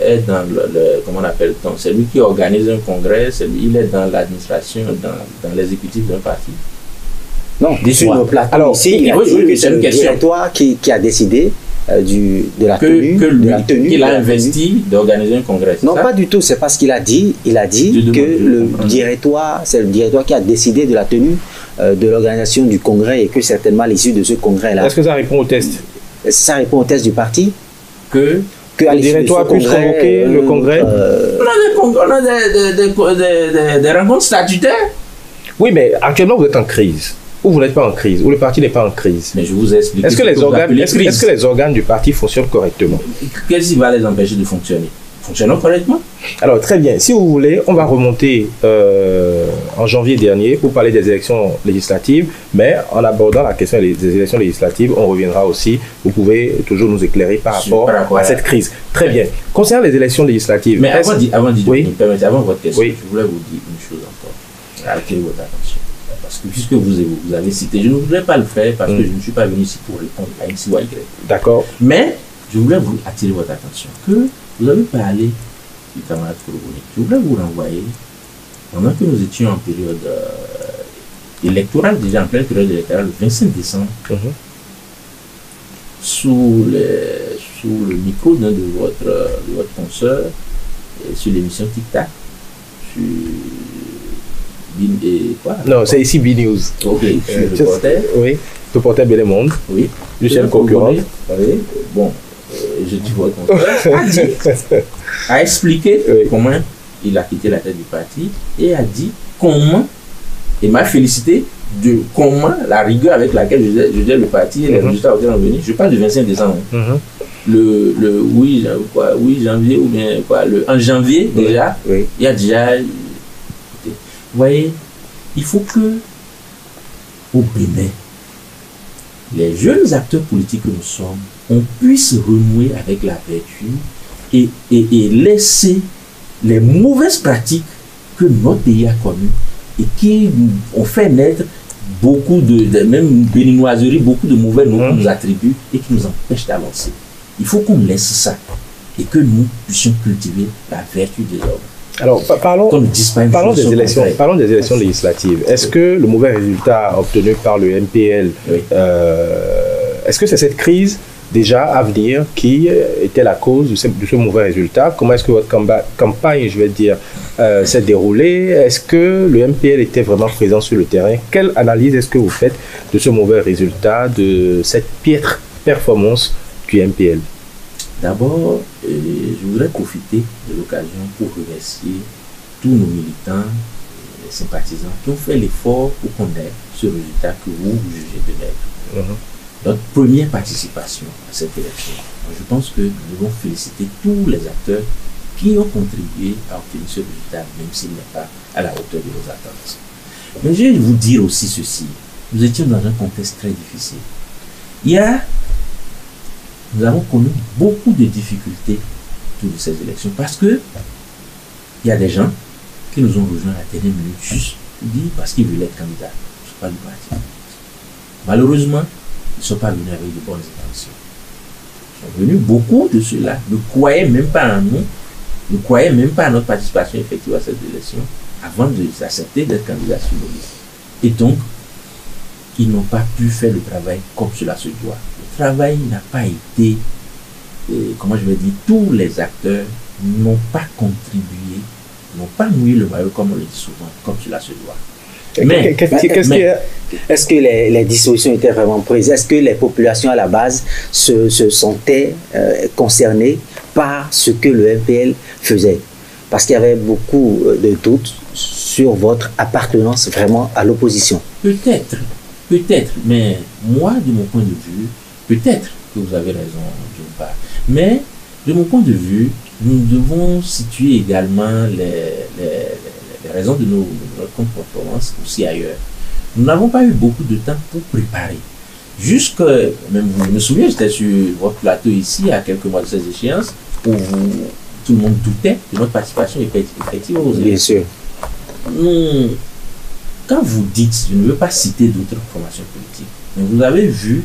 Speaker 2: est dans comment on appelle-t-on? C'est lui qui organise un congrès, il est dans l'administration, dans l'exécutif d'un parti.
Speaker 3: Non, sur le plateau. Alors, ici, c'est le directoire qui a décidé de la tenue.
Speaker 2: Qu'il a investi d'organiser un congrès.
Speaker 3: Non, pas du tout. C'est pas ce qu'il a dit. Il a dit que le directoire, c'est le directoire qui a décidé de la tenue de l'organisation du congrès et que certainement à l'issue de ce congrès-là.
Speaker 1: Est-ce que ça répond au test?
Speaker 3: Ça répond au test du parti.
Speaker 1: Que le directoire puisse convoquer le congrès.
Speaker 2: On a des rencontres statutaires.
Speaker 1: Oui, mais actuellement vous êtes en crise. Ou vous n'êtes pas en crise, ou le parti n'est pas en crise.
Speaker 2: Mais je vous ai expliqué.
Speaker 1: Est-ce que les organes du parti fonctionnent correctement?
Speaker 2: Qu'est-ce qui va les empêcher de fonctionner? Fonctionnant correctement?
Speaker 1: Alors très bien, si vous voulez, on va remonter en janvier dernier pour parler des élections législatives, mais en abordant la question des élections législatives, on reviendra aussi, vous pouvez toujours nous éclairer par rapport à cette crise. Très bien. Concernant les élections législatives...
Speaker 2: Mais avant votre question, je voulais vous dire une chose encore, attirer votre attention. Parce que puisque vous avez cité, je ne voulais pas le faire parce que je ne suis pas venu ici pour répondre à X ou à Y.
Speaker 1: D'accord.
Speaker 2: Mais je voulais vous attirer votre attention que vous avez parlé du camarade Koloboni. Je voulais vous renvoyer, pendant que nous étions en période électorale, déjà en pleine période électorale, le 25 décembre, sous le micro d'un de votre consoeur, sur l'émission Tic Tac, sur quoi?
Speaker 1: Non, c'est ici B-News.
Speaker 2: Ok, sur le portail.
Speaker 1: Oui, le portail Bel Monde.
Speaker 2: Oui.
Speaker 1: Du chef concurrent.
Speaker 2: Oui, bon. Je dis votre contraire, a expliqué comment il a quitté la tête du parti et a dit comment, et m'a félicité de comment la rigueur avec laquelle je gère le parti et les résultats auxquels on est venu. Je parle du 25 décembre. Le 8 janvier, ou bien quoi, en janvier déjà, il y a déjà. Vous voyez, il faut que au Bénin, les jeunes acteurs politiques que nous sommes, on puisse renouer avec la vertu et laisser les mauvaises pratiques que notre pays a connues et qui ont fait naître beaucoup même une béninoiserie, beaucoup de mauvais noms qu'on nous attribue et qui nous empêchent d'avancer. Il faut qu'on laisse ça et que nous puissions cultiver la vertu des hommes.
Speaker 1: Alors, parlons des élections législatives. Est-ce que le mauvais résultat obtenu par le MPL, est-ce que c'est cette crise déjà à venir qui était la cause de ce mauvais résultat? Comment est-ce que votre campagne, je vais dire, s'est déroulée? Est-ce que le MPL était vraiment présent sur le terrain? Quelle analyse est-ce que vous faites de ce mauvais résultat, de cette piètre performance du MPL?
Speaker 2: D'abord, je voudrais profiter de l'occasion pour remercier tous nos militants, les sympathisants qui ont fait l'effort pour qu'on ait ce résultat que vous jugez de l'être. Notre première participation à cette élection. Je pense que nous devons féliciter tous les acteurs qui ont contribué à obtenir ce résultat, même s'il n'est pas à la hauteur de nos attentes. Mais je vais vous dire aussi ceci. Nous étions dans un contexte très difficile. Nous avons connu beaucoup de difficultés autour de ces élections parce que il y a des gens qui nous ont rejoints à la dernière minute juste pour dire parce qu'ils voulaient être candidats. Je ne suis pas du parti. Malheureusement, ils ne sont pas venus avec de bonnes intentions. Ils sont venus, beaucoup de ceux-là ne croyaient même pas en nous, ne croyaient même pas à notre participation effective à cette élection avant d'accepter d'être candidats sur nos listes. Et donc, ils n'ont pas pu faire le travail comme cela se doit. Le travail n'a pas été, comment je vais dire, tous les acteurs n'ont pas contribué, n'ont pas mouillé le maillot comme on le dit souvent, comme cela se doit.
Speaker 3: Est-ce que les dispositions étaient vraiment prises? Est-ce que les populations à la base se sentaient concernées par ce que le MPL faisait? Parce qu'il y avait beaucoup de doutes sur votre appartenance vraiment à l'opposition.
Speaker 2: Peut-être, mais moi, de mon point de vue, peut-être que vous avez raison d'une part, mais de mon point de vue, nous devons situer également les raisons de notre performance aussi ailleurs. Nous n'avons pas eu beaucoup de temps pour préparer. Même vous me souvenez, j'étais sur votre plateau ici à quelques mois de ces échéances où tout le monde doutait de notre participation effective aux élections.
Speaker 3: Bien sûr.
Speaker 2: Quand vous dites, je ne veux pas citer d'autres formations politiques, mais vous avez vu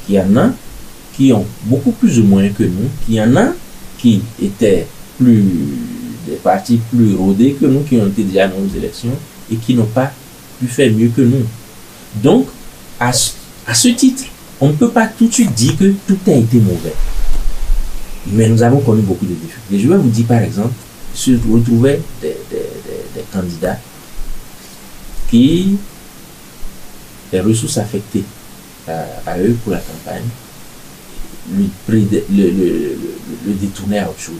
Speaker 2: qu'il y en a qui ont beaucoup plus de moyens que nous, qu'il y en a qui étaient des partis plus rodés que nous, qui ont été déjà dans nos élections et qui n'ont pas pu faire mieux que nous. Donc, à ce titre, on ne peut pas tout de suite dire que tout a été mauvais. Mais nous avons connu beaucoup de difficultés. Je vais vous dire par exemple, je retrouvais des candidats qui, les ressources affectées à eux pour la campagne, le détournaient à autre chose.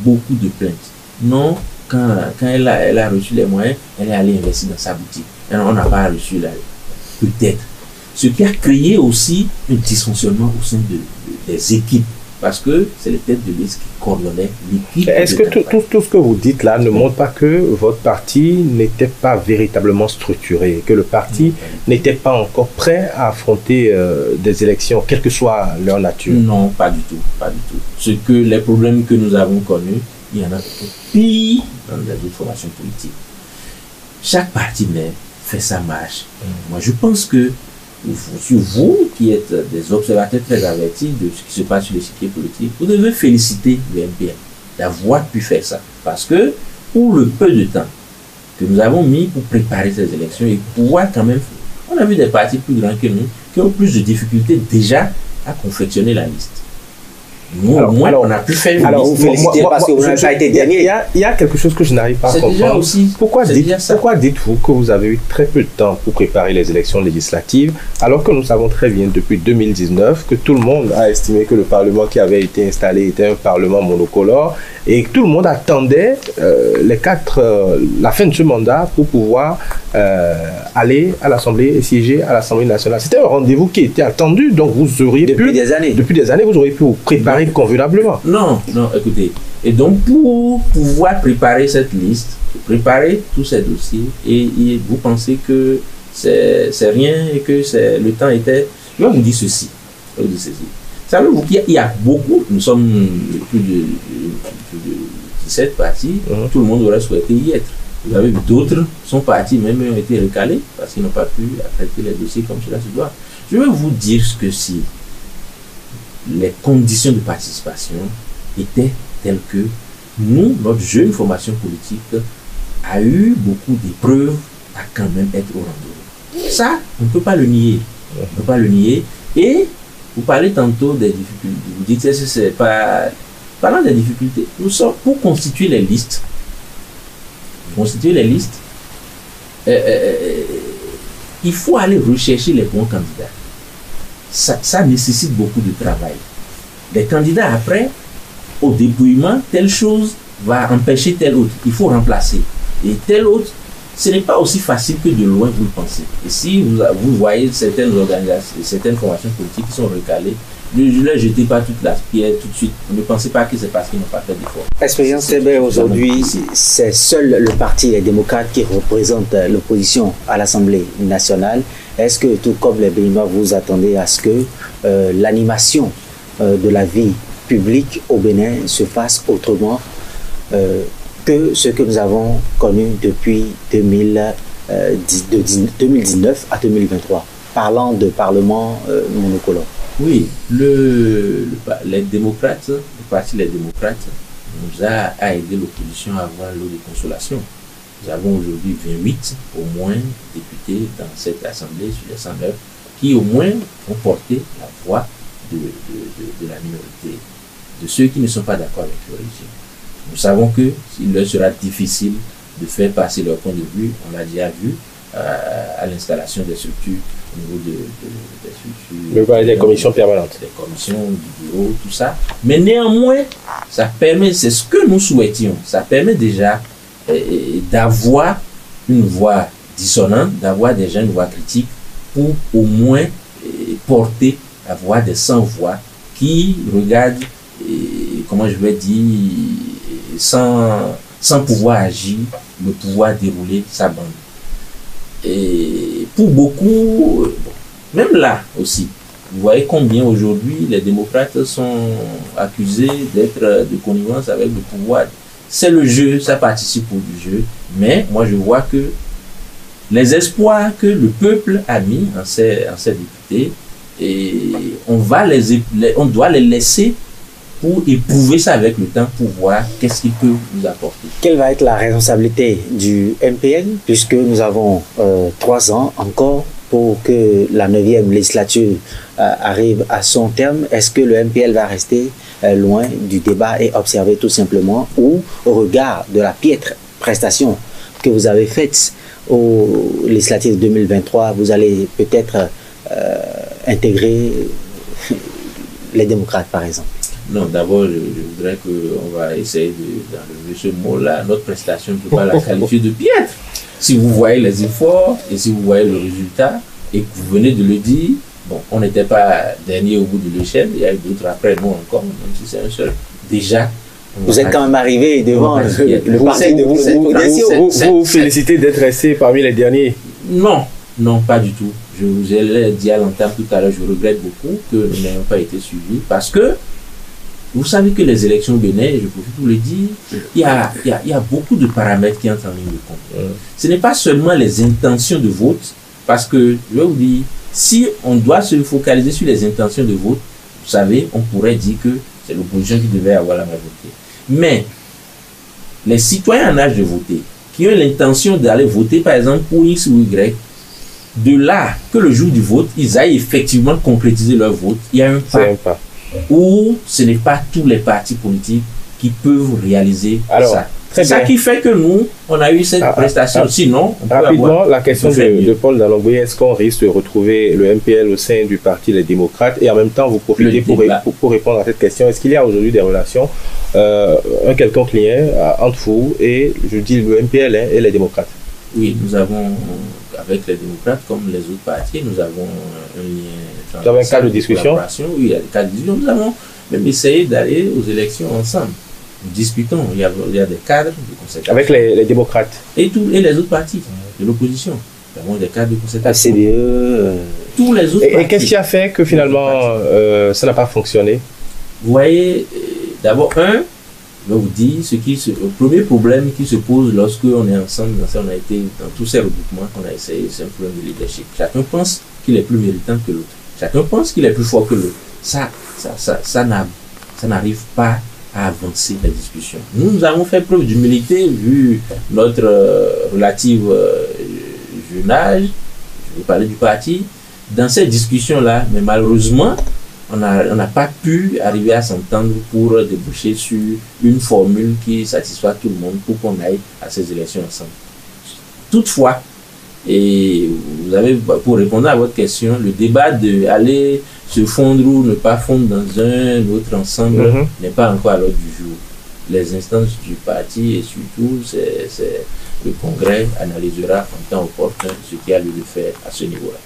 Speaker 2: Beaucoup de plaintes. Non, quand elle a reçu les moyens, elle est allée investir dans sa boutique. Et on n'a pas reçu peut-être. Ce qui a créé aussi un dysfonctionnement au sein des équipes. Parce que c'est les têtes de liste qui coordonnaient l'équipe.
Speaker 1: Est-ce que tout ce que vous dites là ne montre pas que votre parti n'était pas véritablement structuré, que le parti n'était pas encore prêt à affronter des élections, quelle que soit leur nature?
Speaker 2: Non, pas du tout, pas du tout. Les problèmes que nous avons connus, il y en a pire dans les autres formations politiques. Chaque parti fait sa marche. Moi, je pense que vous qui êtes des observateurs très avertis de ce qui se passe sur l'échiquier politique, vous devez féliciter le MPL d'avoir pu faire ça. Parce que pour le peu de temps que nous avons mis pour préparer ces élections et pouvoir quand même, on a vu des partis plus grands que nous qui ont plus de difficultés déjà à confectionner la liste. Nous, au moins, on a pu faire une liste.
Speaker 3: Vous félicitez parce que vous n'avez pas été dernier.
Speaker 1: Il y a quelque chose que je n'arrive pas à comprendre.
Speaker 2: Déjà aussi,
Speaker 1: pourquoi dites-vous que vous avez eu très peu de temps pour préparer les élections législatives, alors que nous savons très bien depuis 2019 que tout le monde a estimé que le Parlement qui avait été installé était un Parlement monocolore et que tout le monde attendait la fin de ce mandat pour pouvoir aller à l'Assemblée et siéger à l'Assemblée nationale. C'était un rendez-vous qui était attendu, donc vous auriez
Speaker 3: depuis des années,
Speaker 1: vous auriez pu vous préparer convenablement.
Speaker 2: Non, écoutez. Et donc, pour pouvoir préparer cette liste, préparer tous ces dossiers, et vous pensez que c'est rien et que le temps était... Je vais vous dire ceci. Savez-vous qu'il y a beaucoup, nous sommes plus de 17 partis, tout le monde aurait souhaité y être. Vous avez vu d'autres sont partis, même ont été recalés, parce qu'ils n'ont pas pu traiter les dossiers comme cela se doit. Je vais vous dire ce que si les conditions de participation étaient telles que nous, notre jeune formation politique, a eu beaucoup d'épreuves à quand même être au rendez-vous. Ça, on ne peut pas le nier. On ne peut pas le nier. Et vous parlez tantôt des difficultés. Vous dites que c'est pas... Parlant des difficultés, nous sommes pour constituer les listes. Il faut aller rechercher les bons candidats. Ça nécessite beaucoup de travail. Les candidats, après, au dépouillement, telle chose va empêcher telle autre. Il faut remplacer. Et telle autre, ce n'est pas aussi facile que de loin vous le pensez. Et si vous voyez certaines organisations, certaines formations politiques qui sont recalées, ne leur jetez pas toute la pierre tout de suite. Ne pensez pas que c'est parce qu'ils n'ont pas fait d'efforts.
Speaker 3: Expérience TB, aujourd'hui, c'est seul le parti Les Démocrates qui représente l'opposition à l'Assemblée nationale. Est-ce que, tout comme les Béninois, vous attendez à ce que l'animation de la vie publique au Bénin se fasse autrement que ce que nous avons connu depuis 2019 à 2023, parlant de parlement monocolore?
Speaker 2: Oui, les démocrates, le parti Les Démocrates nous a aidé l'opposition à avoir l'eau de consolation. Nous avons aujourd'hui 28 au moins députés dans cette assemblée sur les 109 qui au moins ont porté la voix de la minorité, de ceux qui ne sont pas d'accord avec le régime. Nous savons qu'il leur sera difficile de faire passer leur point de vue, on l'a déjà vu, à l'installation des structures au niveau des structures.
Speaker 1: Des commissions permanentes.
Speaker 2: Des commissions, du bureau, tout ça. Mais néanmoins, ça permet, c'est ce que nous souhaitions, ça permet déjà d'avoir une voix dissonante, d'avoir déjà une voix critique pour au moins porter la voix des sans-voix qui regardent, comment je vais dire, sans pouvoir agir, le pouvoir dérouler sa bande. Et pour beaucoup, même là aussi, vous voyez combien aujourd'hui les démocrates sont accusés d'être de connivence avec le pouvoir. C'est le jeu, ça participe au jeu, mais moi je vois que les espoirs que le peuple a mis en ces députés, et on doit les laisser pour éprouver ça avec le temps, pour voir qu'est-ce qu'il peut nous apporter.
Speaker 3: Quelle va être la responsabilité du MPL, puisque nous avons 3 ans encore pour que la 9e législature arrive à son terme? Est-ce que le MPL va rester loin du débat et observer tout simplement, ou au regard de la piètre prestation que vous avez faite aux législatives 2023, vous allez peut-être intégrer les démocrates, par exemple?
Speaker 2: Non, d'abord, je voudrais qu'on va essayer d'enlever ce mot-là. Notre prestation ne peut pas la qualifier de piètre. Si vous voyez les efforts et si vous voyez le résultat et que vous venez de le dire, bon, on n'était pas dernier au bout de l'échelle, il y a eu d'autres après nous encore, même si c'est un seul. Déjà,
Speaker 3: vous êtes quand même arrivé devant le parti de
Speaker 1: vous félicitez d'être resté parmi les derniers?
Speaker 2: Non, non, pas du tout. Je vous ai dit à l'entame tout à l'heure, je regrette beaucoup que nous n'ayons pas été suivis parce que vous savez que les élections au Bénin, je peux vous le dire, il y a beaucoup de paramètres qui entrent en ligne de compte. Ce n'est pas seulement les intentions de vote, parce que, je vais vous dire, si on doit se focaliser sur les intentions de vote, vous savez, on pourrait dire que c'est l'opposition qui devait avoir la majorité. Mais les citoyens en âge de voter, qui ont l'intention d'aller voter, par exemple, pour X ou Y, de là que le jour du vote, ils aillent effectivement concrétiser leur vote, il y a un pas. Où ce n'est pas tous les partis politiques qui peuvent réaliser ça. C'est ça qui fait que nous, on a eu cette prestation. Sinon,
Speaker 1: rapidement, la question de Paul Dalongoye, est-ce qu'on risque de retrouver le MPL au sein du parti Les Démocrates? Et en même temps, vous profitez pour répondre à cette question. Est-ce qu'il y a aujourd'hui des relations, un quelconque lien entre vous et, je dis, le MPL et les Démocrates?
Speaker 2: Oui, nous avons, avec les démocrates, comme les autres partis, nous avons un lien.
Speaker 1: Vous avez un cadre de discussion?
Speaker 2: Oui, il y a des cadres de discussion. Nous avons même essayé d'aller aux élections ensemble. Nous discutons, il y a des cadres de concertation.
Speaker 1: Avec les démocrates?
Speaker 2: Et les autres partis de l'opposition. Nous avons des cadres de concertation.
Speaker 3: La CDE.
Speaker 2: Tous les autres partis.
Speaker 1: Et qu'est-ce qui a fait que finalement ça n'a pas fonctionné?
Speaker 2: Vous voyez, d'abord, je vais vous dire, le premier problème qui se pose lorsque on est ensemble, on a été dans tous ces regroupements qu'on a essayé, c'est un problème de leadership. Chacun pense qu'il est plus méritant que l'autre. Chacun pense qu'il est plus fort que l'autre. Ça n'arrive pas à avancer la discussion. Nous avons fait preuve d'humilité vu notre relative jeune âge. Je vais parler du parti. Dans cette discussion-là, mais malheureusement, on n'a pas pu arriver à s'entendre pour déboucher sur une formule qui satisfasse tout le monde pour qu'on aille à ces élections ensemble. Toutefois, et vous avez, pour répondre à votre question, le débat d'aller se fondre ou ne pas fondre dans un autre ensemble n'est pas encore à l'ordre du jour. Les instances du parti et surtout, le Congrès analysera en temps opportun ce qu'il y a lieu de faire à ce niveau-là.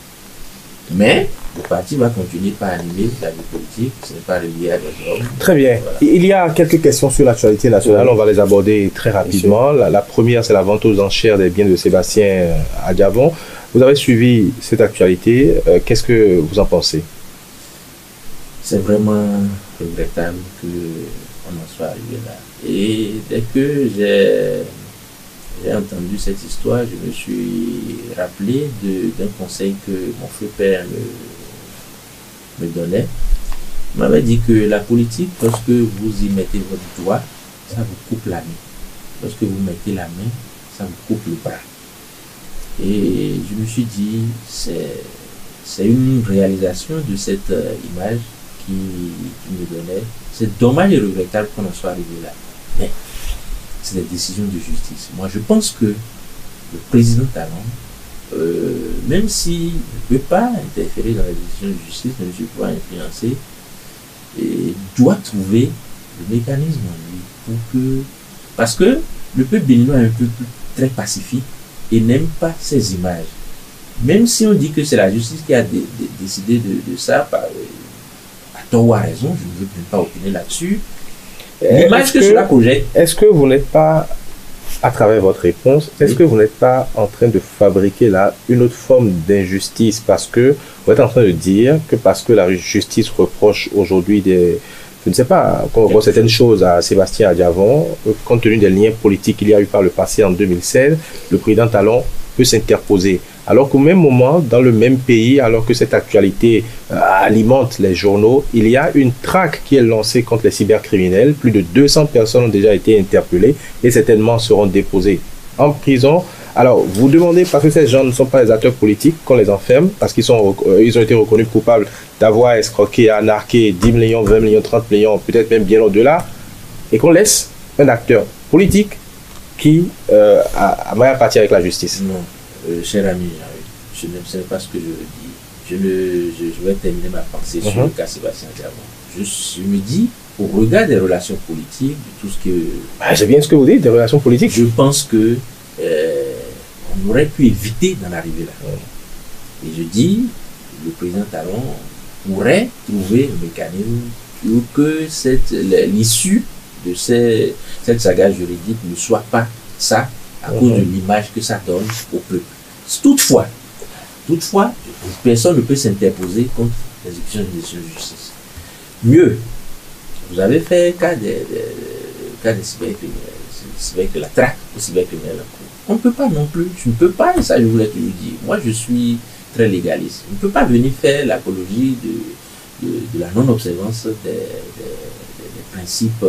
Speaker 2: Mais le parti va continuer par animer la vie politique, ce n'est pas relié à des hommes.
Speaker 1: Très bien. Voilà. Il y a quelques questions sur l'actualité nationale, on va les aborder très rapidement. La première, c'est la vente aux enchères des biens de Sébastien Adjavon. Vous avez suivi cette actualité, qu'est-ce que vous en pensez?
Speaker 2: C'est vraiment regrettable qu'on en soit arrivé là. Et dès que j'ai entendu cette histoire, je me suis rappelé d'un conseil que mon frère père me donnait. Il m'avait dit que la politique, lorsque vous y mettez votre doigt, ça vous coupe la main. Lorsque vous mettez la main, ça vous coupe le bras. Et je me suis dit, c'est une réalisation de cette image qui me donnait. C'est dommage et regrettable qu'on en soit arrivé là. Mais c'est des décisions de justice. Moi, je pense que le président Talon, même s'il ne peut pas interférer dans les décisions de justice, même s'il ne peut pas influencer, doit trouver le mécanisme en lui pour que... Parce que le peuple béninois est un peuple très pacifique et n'aime pas ces images. Même si on dit que c'est la justice qui a décidé de ça, à tort ou à raison, je ne veux pas opiner là-dessus. L'image que cela projette.
Speaker 1: Est-ce que vous n'êtes pas, à travers votre réponse, est-ce que vous n'êtes pas en train de fabriquer là une autre forme d'injustice? Parce que vous êtes en train de dire que parce que la justice reproche aujourd'hui je ne sais pas, qu'on reproche certaines choses à Sébastien Adjavon, compte tenu des liens politiques qu'il y a eu par le passé en 2016, le président Talon peut s'interposer. Alors qu'au même moment, dans le même pays, alors que cette actualité alimente les journaux, il y a une traque qui est lancée contre les cybercriminels. Plus de 200 personnes ont déjà été interpellées et certainement seront déposées en prison Alors, vous demandez, parce que ces gens ne sont pas les acteurs politiques, qu'on les enferme, parce qu'ils ils ont été reconnus coupables d'avoir escroqué, arnaqué 10 millions, 20 millions, 30 millions, peut-être même bien au-delà, et qu'on laisse un acteur politique qui a moyen à partir avec la justice.
Speaker 2: Non, cher ami, je ne sais pas ce que je dis. Je vais terminer ma pensée sur le cas Sébastien Diamant. Je me dis, au regard des relations politiques, de tout ce que...
Speaker 1: c'est bien ce que vous dites, des relations politiques.
Speaker 2: Je pense que on aurait pu éviter d'en arriver là. Et je dis, le président Talon pourrait trouver un mécanisme pour que l'issue de cette saga juridique ne soit pas ça, à cause de l'image que ça donne au peuple. Toutefois, personne ne peut s'interposer contre l'exécution d'une décision de justice. Mieux, vous avez fait cas des cybercriminels, de la traque aux cybercriminels. On ne peut pas non plus, je ne peux pas, et ça je voulais toujours dire, moi je suis très légaliste, on ne peut pas venir faire l'apologie de la non-observance des principes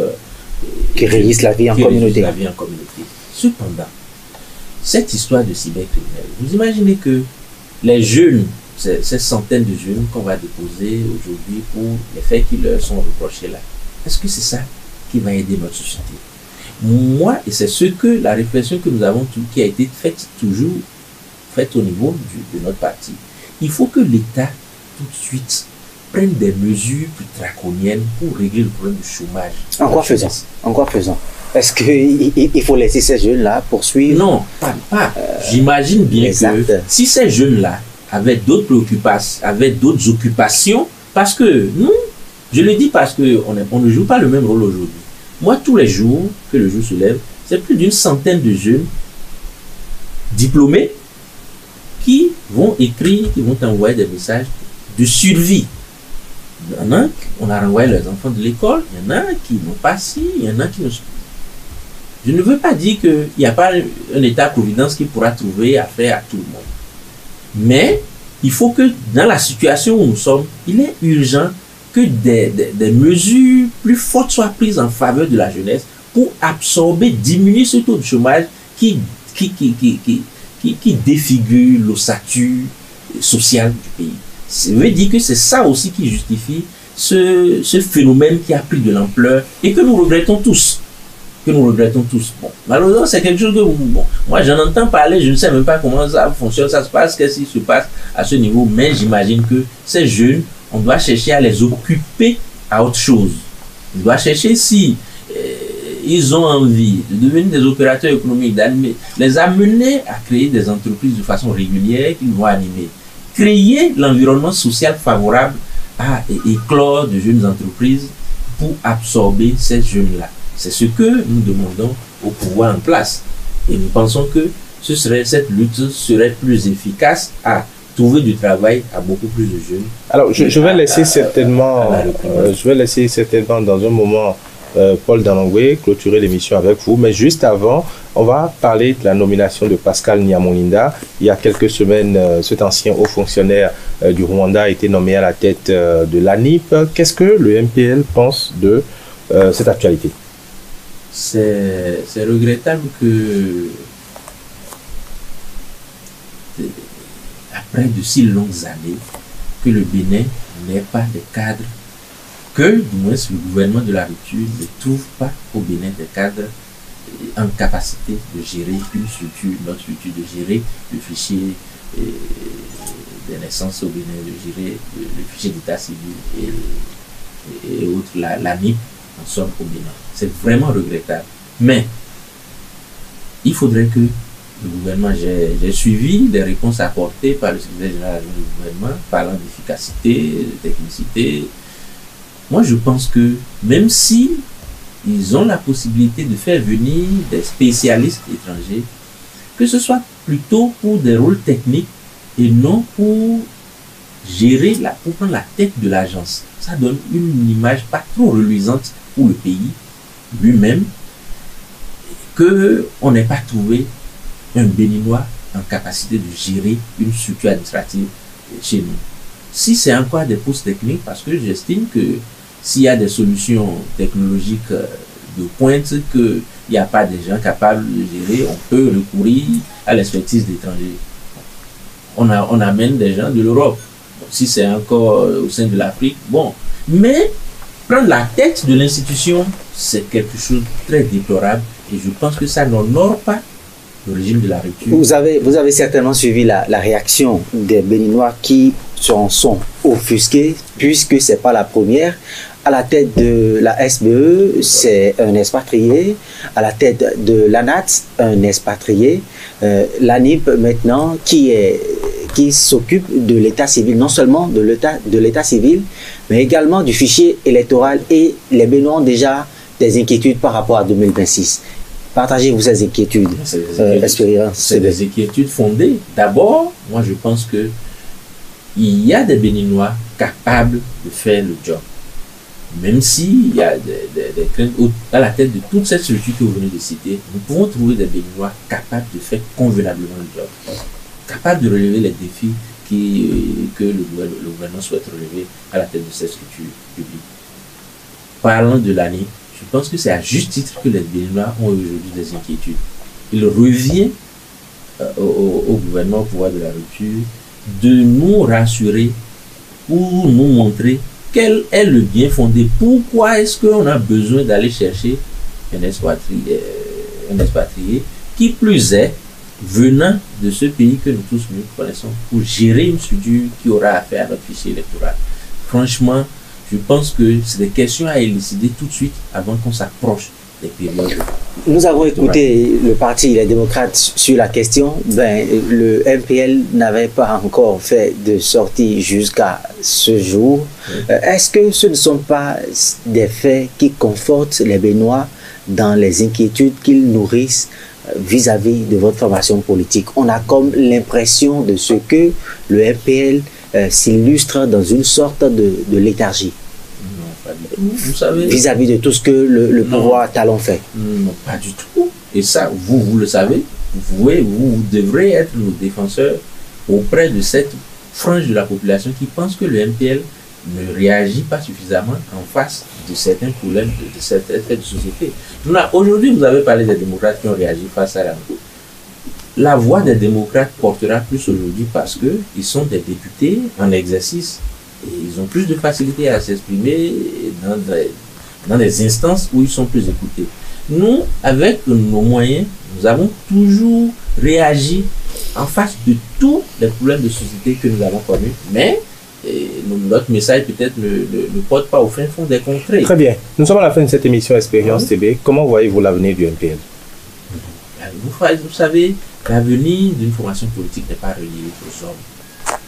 Speaker 3: qui régissent la vie en communauté.
Speaker 2: Cependant, cette histoire de cybercriminels, vous imaginez que les jeunes, ces centaines de jeunes qu'on va déposer aujourd'hui pour les faits qui leur sont reprochés là, est-ce que c'est ça qui va aider notre société? Moi, et c'est la réflexion que nous avons, qui a été toujours faite au niveau de notre parti, il faut que l'État, tout de suite, prenne des mesures plus draconiennes pour régler le problème du chômage.
Speaker 3: En quoi faisant? Est-ce qu'il faut laisser ces jeunes-là poursuivre?
Speaker 2: Non, pas. J'imagine bien que si ces jeunes-là avaient d'autres préoccupations, avaient d'autres occupations, parce que nous, je le dis parce qu'on ne joue pas le même rôle aujourd'hui. Moi, tous les jours que le jour se lève, c'est plus d'une centaine de jeunes diplômés qui vont écrire, qui vont envoyer des messages de survie. Il y en a, on a renvoyé leurs enfants de l'école, il y en a qui n'ont pas si, il y en a qui ne sont pas. Je ne veux pas dire qu'il n'y a pas un État-providence qui pourra trouver affaire à tout le monde. Mais il faut que dans la situation où nous sommes, il est urgent que des mesures plus fortes soient prises en faveur de la jeunesse pour absorber, diminuer ce taux de chômage qui défigure l'ossature sociale du pays. Ça veut dire que c'est ça aussi qui justifie ce phénomène qui a pris de l'ampleur et que nous regrettons tous. Bon, malheureusement, c'est quelque chose que moi j'en entends parler, je ne sais même pas comment ça fonctionne, ça se passe, qu'est-ce qui se passe à ce niveau, mais j'imagine que ces jeunes, on doit chercher à les occuper à autre chose. On doit chercher si ils ont envie de devenir des opérateurs économiques, les amener à créer des entreprises de façon régulière qu'ils vont animer. Créer l'environnement social favorable à éclore de jeunes entreprises pour absorber ces jeunes-là. C'est ce que nous demandons au pouvoir en place. Et nous pensons que cette lutte serait plus efficace à trouver du travail à beaucoup plus de jeunes.
Speaker 1: Alors, je vais laisser certainement dans un moment Paul Danangwe clôturer l'émission avec vous. Mais juste avant, on va parler de la nomination de Pascal Nyamolinda. Il y a quelques semaines, cet ancien haut fonctionnaire du Rwanda a été nommé à la tête de l'ANIP. Qu'est-ce que le MPL pense de cette actualité?
Speaker 2: C'est regrettable que après de si longues années que le Bénin n'ait pas de cadres, que du moins le gouvernement de la rupture ne trouve pas au Bénin des cadres en capacité de gérer notre structure, de gérer le fichier des naissances au Bénin, de gérer le fichier d'état civil et autres, l'ANIP en somme au Bénin. C'est vraiment regrettable. Mais il faudrait que le gouvernement, j'ai suivi les réponses apportées par le secrétaire général du gouvernement, parlant d'efficacité, de technicité. Moi, je pense que même si ils ont la possibilité de faire venir des spécialistes étrangers, que ce soit plutôt pour des rôles techniques et non pour gérer, pour prendre la tête de l'agence. Ça donne une image pas trop reluisante pour le pays lui-même, qu'on n'ait pas trouvé un Béninois en capacité de gérer une structure administrative chez nous. Si c'est encore des postes techniques, parce que j'estime que s'il y a des solutions technologiques de pointe, que il n'y a pas de gens capables de gérer, on peut recourir à l'expertise d'étrangers. On amène des gens de l'Europe. Si c'est encore au sein de l'Afrique, bon. Mais prendre la tête de l'institution, c'est quelque chose de très déplorable et je pense que ça n'honore pas le régime de la rupture.
Speaker 3: Vous avez certainement suivi la réaction des Béninois qui sont offusqués, puisque ce n'est pas la première. À la tête de la SBE, c'est un expatrié. À la tête de l'ANAT, un expatrié. L'ANIP maintenant, qui s'occupe de l'état civil, non seulement de l'état civil, mais également du fichier électoral. Et les Béninois ont déjà des inquiétudes par rapport à 2026. Partagez-vous ces inquiétudes,
Speaker 2: C'est des inquiétudes fondées. D'abord, moi je pense que il y a des Béninois capables de faire le job. Même s'il y a des craintes à la tête de toute cette structure que vous venez de citer, nous pouvons trouver des Béninois capables de faire convenablement le job, capables de relever les défis que le gouvernement souhaite relever à la tête de cette structure publique. Parlant de l'année, je pense que c'est à juste titre que les Béninois ont aujourd'hui des inquiétudes. Il revient au gouvernement, au pouvoir de la rupture, de nous rassurer pour nous montrer quel est le bien fondé. Pourquoi est-ce qu'on a besoin d'aller chercher un expatrié qui plus est venant de ce pays que nous tous nous connaissons pour gérer une structure qui aura affaire à notre fichier électoral. Franchement, je pense que c'est des questions à élucider tout de suite avant qu'on s'approche des périodes.
Speaker 3: Nous avons écouté le parti Les Démocrates sur la question. Le MPL n'avait pas encore fait de sortie jusqu'à ce jour. Est-ce que ce ne sont pas des faits qui confortent les Béninois dans les inquiétudes qu'ils nourrissent vis-à-vis de votre formation politique? On a comme l'impression de ce que le MPL s'illustre dans une sorte de léthargie.
Speaker 2: Vous savez,
Speaker 3: vis-à-vis de tout ce que le pouvoir talon fait.
Speaker 2: Non, pas du tout. Et ça, vous le savez, vous devrez être nos défenseurs auprès de cette frange de la population qui pense que le MPL ne réagit pas suffisamment en face de certains problèmes de cette espèce de société. Aujourd'hui, vous avez parlé des démocrates qui ont réagi face à la voix des démocrates portera plus aujourd'hui parce qu'ils sont des députés en exercice. Et ils ont plus de facilité à s'exprimer dans des instances où ils sont plus écoutés. Nous, avec nos moyens, nous avons toujours réagi en face de tous les problèmes de société que nous avons connus, mais notre message peut-être ne porte pas au fin fond des contrées.
Speaker 1: Très bien. Nous sommes à la fin de cette émission Expérience TV. Comment voyez-vous l'avenir du MPL?
Speaker 2: Vous savez, l'avenir d'une formation politique n'est pas relié aux hommes.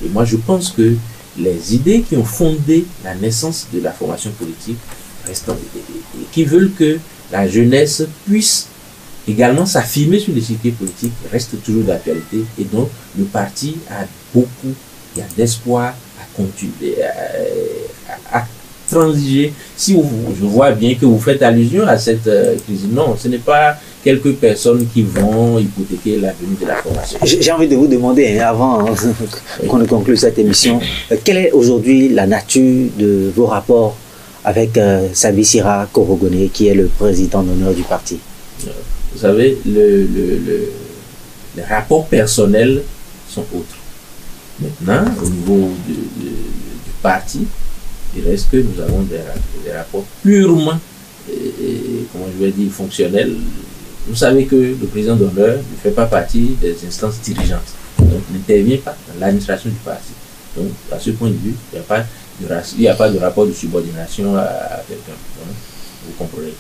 Speaker 2: Et moi, je pense que les idées qui ont fondé la naissance de la formation politique restent qui veulent que la jeunesse puisse également s'affirmer sur l'échiquier politique restent toujours d'actualité. Et donc, le parti a beaucoup, il y a d'espoir à continuer, à transiger. Si je vois bien que vous faites allusion à cette crise, non, ce n'est pas quelques personnes qui vont hypothéquer l'avenir de la formation.
Speaker 3: J'ai envie de vous demander, avant qu'on ne conclue cette émission, quelle est aujourd'hui la nature de vos rapports avec Sabissira Korogone, qui est le président d'honneur du parti?
Speaker 2: Vous savez, les rapports personnels sont autres. Maintenant, au niveau du parti, il reste que nous avons des rapports purement, comment je vais dire, fonctionnels. Vous savez que le président d'honneur ne fait pas partie des instances dirigeantes. Donc, il n'intervient pas dans l'administration du parti. Donc, à ce point de vue, il n'y a pas de rapport de subordination à quelqu'un. Vous comprenez.